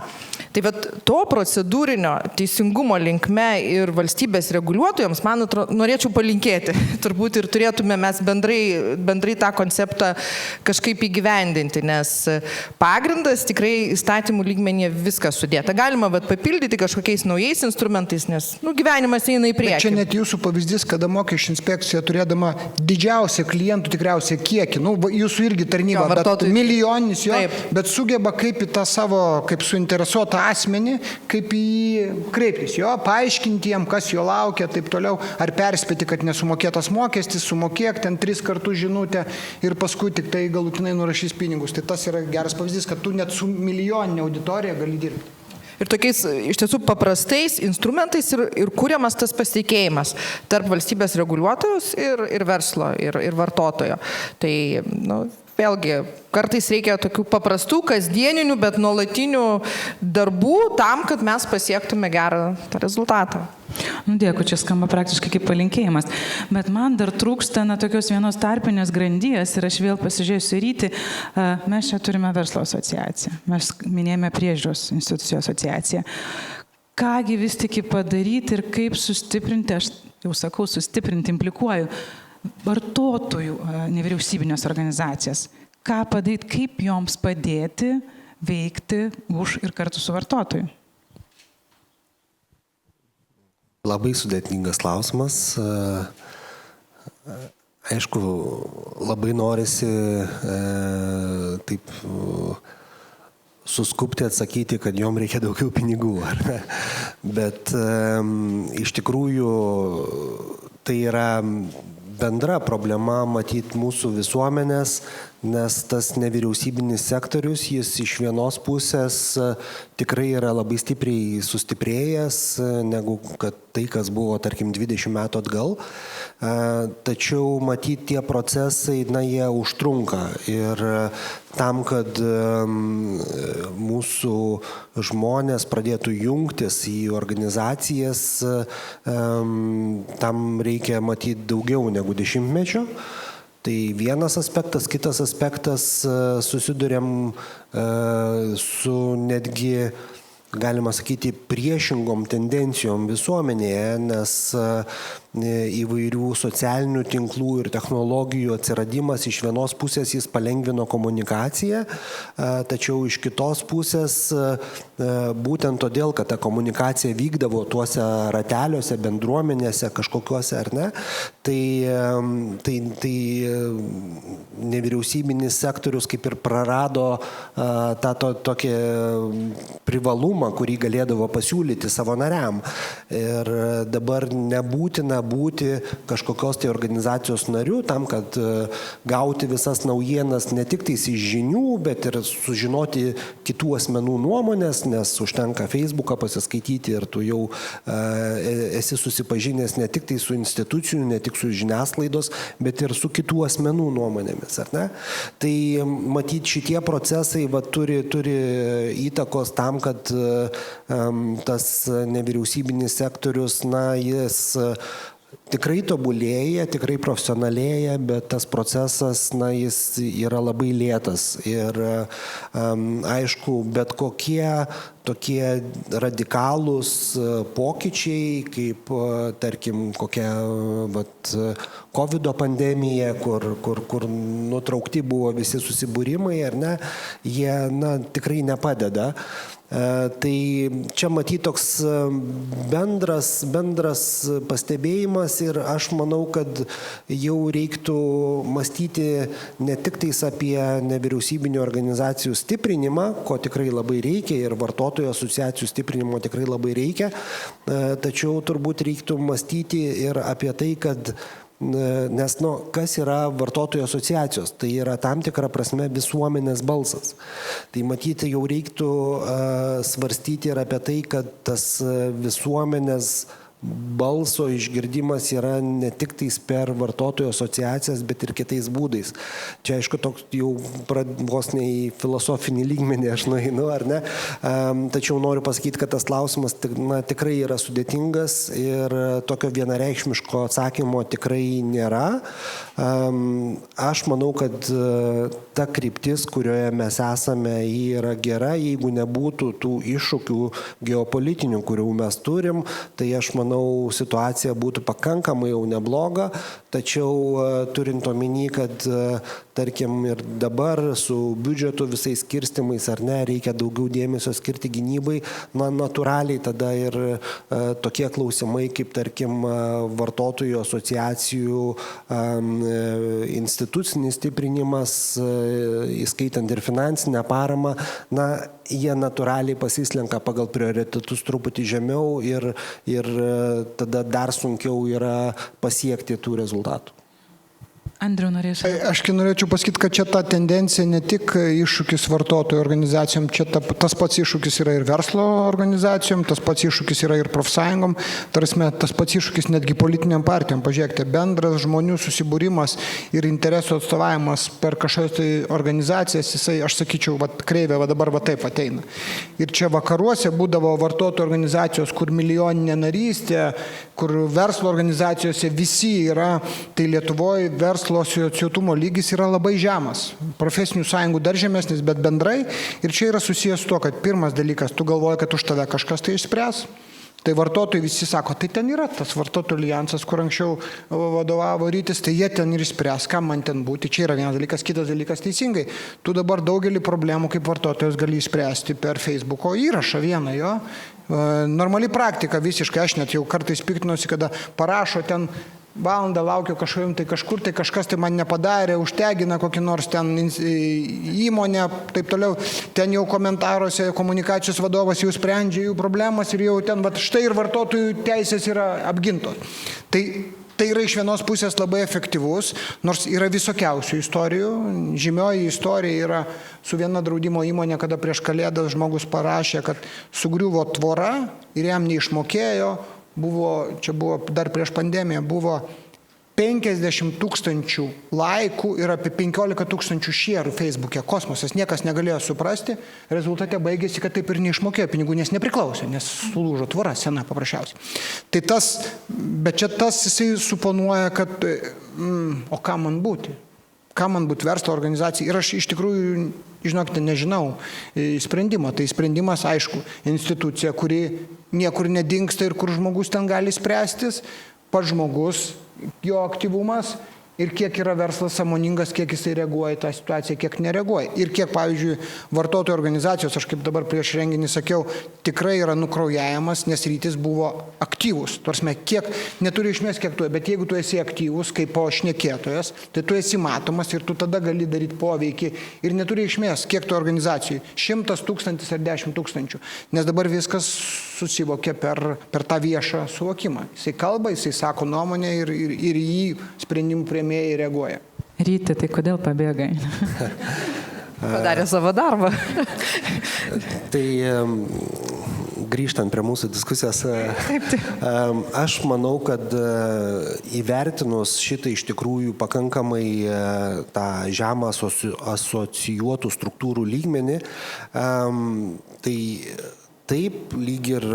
Tai to procedūrinio teisingumo linkme ir valstybės reguliuotojams, man atrodo, norėčiau palinkėti. Turbūt ir turėtume mes bendrai tą konceptą kažkaip įgyvendinti, nes pagrindas tikrai įstatymų lygmenyje viskas sudėta. Galima papildyti kažkokiais naujais instrumentais, nes gyvenimas eina į priekį. Bet čia net jūsų pavyzdys, kada mokesčių inspekcija turėdama didžiausią klientų tikriausiai kiekį, jūsų irgi tarnyba, bet milijoninis jo, bet sugeba kaip į tą savo, kaip suinteresuotą asmenį, kaip į jį kreiptis, jo, paaiškinti jam, kas jo laukia, taip toliau, ar perspėti, kad nesumokėtas mokestis, sumokėk ten 3 kartus žinutę ir paskui tik tai galutinai nurašys pinigus. Tai tas yra geras pavyzdys, kad tu net su milijoninė auditorija gali dirbti. Ir tokiais iš tiesų paprastais instrumentais ir kuriamas tas pasitikėjimas tarp valstybės reguliuotojos ir verslo, ir vartotojo. Tai, vėlgi, kartais reikia tokių paprastų, kasdieninių, bet nuolatinių darbų tam, kad mes pasiektume gerą rezultatą. Dėkui, čia skamba praktiškai kaip palinkėjimas. Bet man dar trūksta tokios vienos tarpinės grandies ir aš vėl pasižiūrėsiu rytį. Mes čia turime verslo asociaciją. Mes minėjome priežiūros institucijų asociaciją. Kągi vis tik padaryti ir kaip sustiprinti, aš jau sakau, sustiprinti implikuoju, vartotojų nevyriausybinės organizacijas. Ką padaryti, kaip joms padėti veikti už ir kartu su vartotoju? Labai sudėtingas klausimas. Aišku, labai norisi taip suskubti atsakyti, kad jom reikia daugiau pinigų. Bet iš tikrųjų tai yra bendra problema matyti mūsų visuomenės, nes tas nevyriausybinis sektorius, jis iš vienos pusės tikrai yra labai stipriai sustiprėjęs, negu kad tai, kas buvo, tarkim, 20 metų atgal. Tačiau matyti tie procesai, jie užtrunka. Ir tam, kad mūsų žmonės pradėtų jungtis į organizacijas, tam reikia matyti daugiau negu 10 mečių. Tai vienas aspektas, kitas aspektas, susidurėm su netgi, galima sakyti, priešingom tendencijom visuomenėje, nes įvairių socialinių tinklų ir technologijų atsiradimas iš vienos pusės jis palengvino komunikaciją, tačiau iš kitos pusės būtent todėl, kad ta komunikacija vykdavo tuose rateliuose, bendruomenėse kažkokiuose ar ne, tai nevyriausybinis sektorius kaip ir prarado tą tokį privalumą, kurį galėdavo pasiūlyti savo nariam. Ir dabar nebūtina būti kažkokios tai organizacijos nariu, tam, kad gauti visas naujienas ne tik tais iš žinių, bet ir sužinoti kitų asmenų nuomonės, nes užtenka Facebooką pasiskaityti ir tu jau esi susipažinęs ne tik tai su institucijų, ne tik su žiniasklaidos, bet ir su kitų asmenų nuomonėmis, ar ne? Tai matyti šitie procesai turi įtakos tam, kad tas nevyriausybinis sektorius, jis tikrai tobulėja, tikrai profesionalėja, bet tas procesas, jis yra labai lėtas. Ir aišku, bet kokie tokie radikalūs pokyčiai, kaip, tarkim, kokia COVID pandemija, kur nutraukti buvo visi susibūrimai, ar ne, jie tikrai nepadeda. Tai čia matyti toks bendras pastebėjimas ir aš manau, kad jau reiktų mąstyti ne tik tais apie nevyriausybinių organizacijų stiprinimą, ko tikrai labai reikia ir vartotojų asociacijų stiprinimo tikrai labai reikia, tačiau turbūt reiktų mąstyti ir apie tai, kad nes, kas yra vartotojų asociacijos? Tai yra tam tikra prasme visuomenės balsas. Tai matyti jau reiktų svarstyti ir apie tai, kad tas visuomenės balso išgirdimas yra ne tik tais per vartotojų asociacijas, bet ir kitais būdais. Čia, aišku, toks jau vos ne į filosofinį lygmenį aš nueinu, ar ne? Tačiau noriu pasakyti, kad tas klausimas tikrai yra sudėtingas ir tokio vienareikšmiško atsakymo tikrai nėra. Aš manau, kad ta kryptis, kurioje mes esame, ji yra gera, jeigu nebūtų tų iššūkių geopolitinių, kurių mes turim, tai aš manau, situacija būtų pakankamai jau nebloga, tačiau turint omeny, kad tarkim ir dabar su biudžetu visais skirstimais ar ne, reikia daugiau dėmesio skirti gynybai, natūraliai tada ir tokie klausimai, kaip tarkim vartotojų asociacijų institucinis stiprinimas, įskaitant ir finansinę paramą, jie natūraliai pasislenka pagal prioritetus truputį žemiau ir tada dar sunkiau yra pasiekti tų rezultatų. Andriau, norėčiau. Aš norėčiau pasakyti, kad čia ta tendencija ne tik iššūkis vartotojų organizacijom, čia tas pats iššūkis yra ir verslo organizacijom, tas pats iššūkis yra ir profsąjungom, tas pats iššūkis netgi politiniam partijom. Pažiūrėkite, bendras žmonių susibūrimas ir interesų atstovavimas per kažkokias tai organizacijas, jisai, aš sakyčiau, kreivė dabar taip ateina. Ir čia vakaruose būdavo vartotojų organizacijos, kur milijoninė narystė, kur verslo organizacijose visi yra, tai Lietuvoje verslo asocijuotumo lygis yra labai žemas. Profesinių sąjungų dar žemesnis, bet bendrai. Ir čia yra susijęs su to, kad pirmas dalykas, tu galvoji, kad už tave kažkas tai išspręs. Tai vartotojai visi sako, tai ten yra tas vartotojų alijansas, kur anksčiau vadovavo Rytis, tai jie ten ir išspręs, kam man ten būti. Čia yra vienas dalykas, kitas dalykas teisingai. Tu dabar daugelį problemų kaip vartotojas gali išspręsti per Facebooko įrašą vieną jo. Normali praktika visiškai, aš net jau kartais piktinuosi, kada parašo ten valandą laukiu kažkur tai kažkas tai man nepadarė, užtegina kokį nors ten įmonę, taip toliau, ten jau komentaruose komunikacijos vadovas jau sprendžia jų problemas ir jau ten, štai ir vartotojų teisės yra apgintos. Tai yra iš vienos pusės labai efektyvus, nors yra visokiausių istorijų. Žymioji istorija yra su viena draudimo įmonė, kada prieš Kalėdas žmogus parašė, kad sugriuvo tvora ir jam neišmokėjo. Čia buvo dar prieš pandemiją, buvo 50 000 laikų ir apie 15 000 šierų Facebook'e. Kosmosas, niekas negalėjo suprasti. Rezultate baigėsi, kad taip ir neišmokėjo pinigų, nes nepriklausė, nes sulūžo tvora sena paprasčiausiai. Bet čia tas jisai suponuoja, kad o ką man būti? Ką man būti verslo organizacija? Ir aš iš tikrųjų, žinokite, nežinau sprendimo. Tai sprendimas, aišku, institucija, kuri niekur nedingsta ir kur žmogus ten gali spręstis, pats žmogus, jo aktyvumas ir kiek yra verslas sąmoningas, kiek jisai reaguoja į tą situaciją, kiek nereaguoja. Ir kiek, pavyzdžiui, vartotojų organizacijos, aš kaip dabar prieš renginį sakiau, tikrai yra nukraujavimas, nes Rytis buvo aktyvus. Tarsime, kiek, neturi išmės kiek tu, bet jeigu tu esi aktyvus, kaip po šnekėtojas, tai tu esi matomas ir tu tada gali daryti poveikį ir neturi išmės kiek tu organizacijai, 100 000 ar 10 000. Nes dabar viskas susivokia per tą viešą suvokimą. Jisai kalba, jisai sako nuomonę ir į jį sprendimų priėmėjai reaguoja. Ryti, tai kodėl pabėgai? Padarė savo darbą. Tai grįžtant prie mūsų diskusijos, aš manau, kad įvertinus šitą iš tikrųjų pakankamai tą žemą asocijuotų struktūrų lygmenį, tai taip lyg ir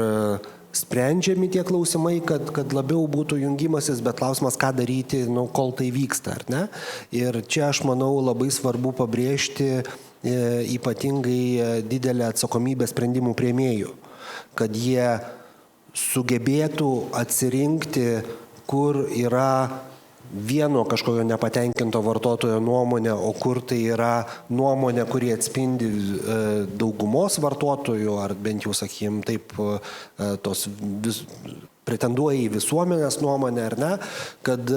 sprendžiami tie klausimai, kad labiau būtų jungimasis, bet klausimas, ką daryti, kol tai vyksta, ar ne? Ir čia aš manau labai svarbu pabrėžti ypatingai didelę atsakomybę sprendimų priėmėjų, kad jie sugebėtų atsirinkti, kur yra vieno kažkokio nepatenkinto vartotojo nuomonė, o kur tai yra nuomonė, kuri atspindi daugumos vartotojų, ar bent jau, sakykim, taip, tos pretenduoja į visuomenės nuomonę, ar ne, kad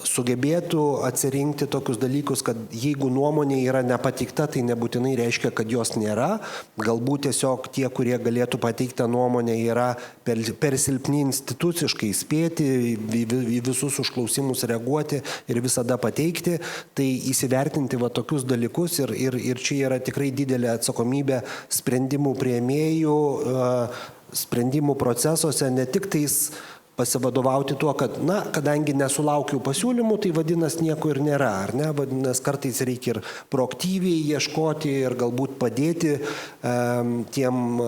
sugebėtų atsirinkti tokius dalykus, kad jeigu nuomonė yra nepateikta, tai nebūtinai reiškia, kad jos nėra. Galbūt tiesiog tie, kurie galėtų pateikti nuomonę, yra per silpni instituciškai spėti, į visus užklausimus reaguoti ir visada pateikti. Tai įsivertinti va tokius dalykus ir čia yra tikrai didelė atsakomybė sprendimų priėmėjų, sprendimų procesuose, ne tik tais pasivadovauti tuo, kad, kadangi nesulaukiau pasiūlymų, tai vadinasi nieko ir nėra, ar ne? Vadinasi, kartais reikia ir proaktyviai ieškoti ir galbūt padėti tiem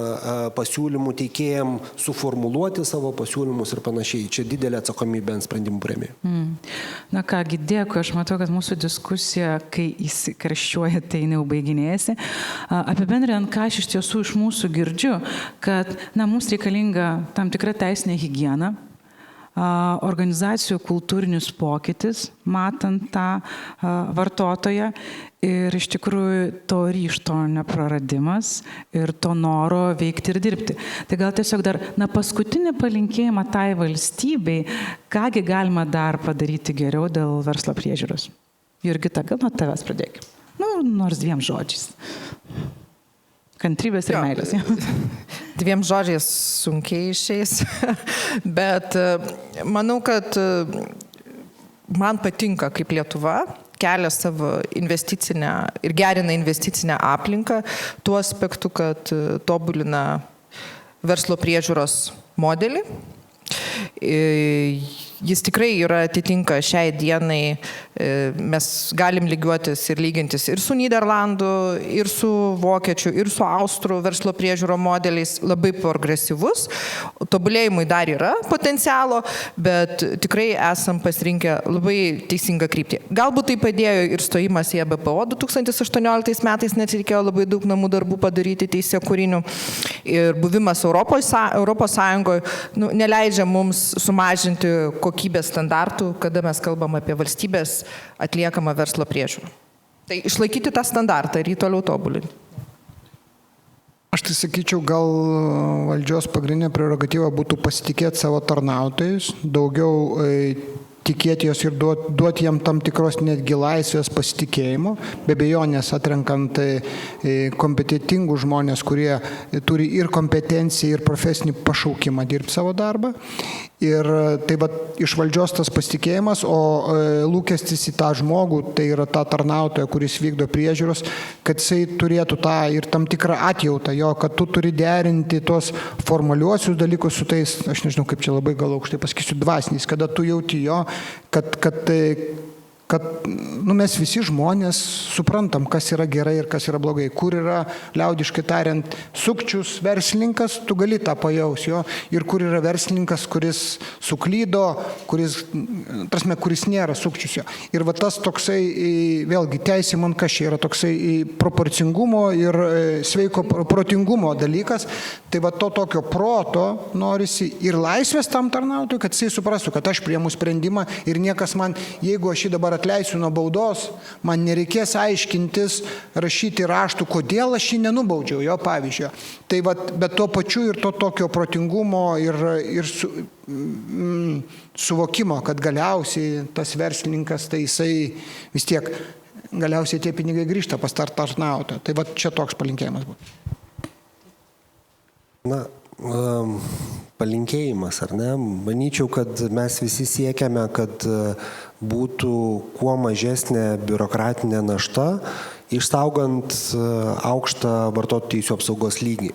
pasiūlymų teikėjam suformuluoti savo pasiūlymus ir panašiai. Čia didelė atsakomybė ant sprendimų priėmėjų. Na kągi, dėkui, aš matau, kad mūsų diskusija, kai įsikarščiuoja, tai neužbaiginėjasi. Apibendrinant, ką aš iš tiesų iš mūsų girdžiu, kad mums reikalinga tam tikra teisinė higiena, organizacijų kultūrinis pokytis, matant tą vartotoją ir iš tikrųjų to ryžto nepraradimas ir to noro veikti ir dirbti. Tai gal tiesiog dar, paskutinį palinkėjimą tai valstybei, kągi galima dar padaryti geriau dėl verslo priežiūros. Jurgita, gal nuo tavęs pradėkim. Nors 2 žodžiais. Kantrybės ir meilės. 2 žodžiais sunkiai išeis, bet manau, kad man patinka, kaip Lietuva kelia savo investicinę ir gerina investicinę aplinką tuo aspektu, kad tobulina verslo priežiūros modelį. Jis tikrai atitinka šiai dienai, mes galim lygiuotis ir lygintis ir su Nyderlandų, ir su vokiečių, ir su austrų verslo priežiūro modeliais, labai progresyvus. Tobulėjimui dar yra potencialo, bet tikrai esam pasirinkę labai teisingą kryptį. Galbūt tai padėjo ir stojimas į EBPO 2018 metais, net reikėjo labai daug namų darbų padaryti teisėkūrinių. Ir buvimas Europos Sąjungoje neleidžia mums sumažinti kokybės standartų, kada mes kalbam apie valstybės atliekamą verslo priežiūrą. Tai išlaikyti tą standartą ir jį toliau tobulinti. Aš tai sakyčiau, gal valdžios pagrindinė prerogatyva būtų pasitikėti savo tarnautojus, daugiau tikėti jos ir duoti jam tam tikros netgi laisvės pasitikėjimo, be abejonės atrenkant kompetitingų žmonės, kurie turi ir kompetenciją, ir profesinį pašaukimą dirbti savo darbą. Ir tai iš valdžios tas pasitikėjimas, o lūkestis į tą žmogų, tai yra tą tarnautoją, kuris vykdo priežiūros, kad jisai turėtų tą ir tam tikrą atjautą jo, kad tu turi derinti tos formaliuosius dalykus su tais, aš nežinau kaip čia labai gal aukštai pasakysiu, dvasiniais, kada tu jauti jo, kad mes visi žmonės suprantam, kas yra gerai ir kas yra blogai. Kur yra, liaudiškai tariant, sukčius verslininkas, tu gali tą pajaus jo, ir kur yra verslininkas, kuris suklydo, kuris nėra sukčius jo. Ir va tas toksai, vėlgi, teisė man kas čia yra toksai proporcingumo ir sveiko protingumo dalykas, tai va to tokio proto norisi ir laisvės tam tarnautui, kad jisai suprastų, kad aš priimu sprendimą ir niekas man, jeigu aš jį dabar atleisiu nuo baudos, man nereikės aiškintis, rašyti raštų, kodėl aš jį nenubaudžiau, jo pavyzdžio. Tai bet tuo pačiu ir to tokio protingumo ir suvokimo, kad galiausiai tas verslininkas, tai jisai vis tiek, galiausiai tie pinigai grįžta pas tarnautoją. Tai čia toks palinkėjimas būtų. palinkėjimas, ar ne? Manyčiau, kad mes visi siekiame, kad būtų kuo mažesnė biurokratinė našta, išsaugant aukštą vartotojų teisių apsaugos lygį.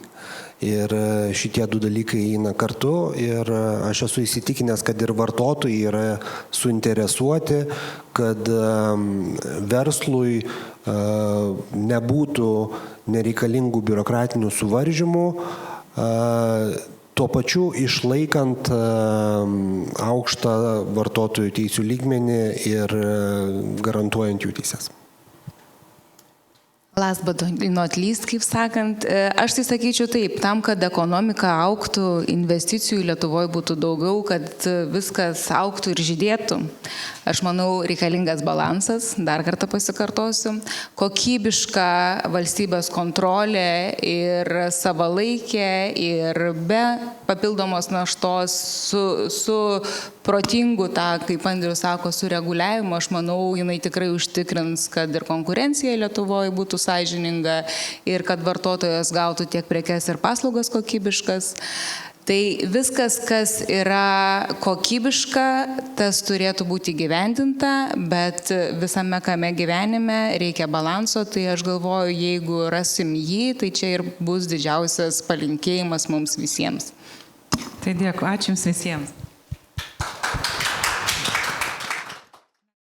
Ir šitie du dalykai eina kartu ir aš esu įsitikinęs, kad ir vartotojai yra suinteresuoti, kad verslui nebūtų nereikalingų biurokratinių suvaržymų, tuo pačiu išlaikant aukštą vartotojų teisių lygmenį ir garantuojant jų teises. Last but not least, kaip sakant, aš tai sakyčiau taip, tam, kad ekonomika augtų, investicijų Lietuvoje būtų daugiau, kad viskas augtų ir žydėtų. Aš manau, reikalingas balansas, dar kartą pasikartosiu, kokybiška valstybės kontrolė ir savalaikė ir be papildomos naštos su protingu tą, kaip Andrius sako, su reguliavimu, aš manau, jinai tikrai užtikrins, kad ir konkurencija Lietuvoje būtų sąžininga ir kad vartotojas gautų tiek prekes ir paslaugas kokybiškas. Tai viskas, kas yra kokybiška, tas turėtų būti įgyvendinta, bet visame kame gyvenime reikia balanso, tai aš galvoju, jeigu rasim jį, tai čia ir bus didžiausias palinkėjimas mums visiems. Tai dėkui, ačiū Jums visiems.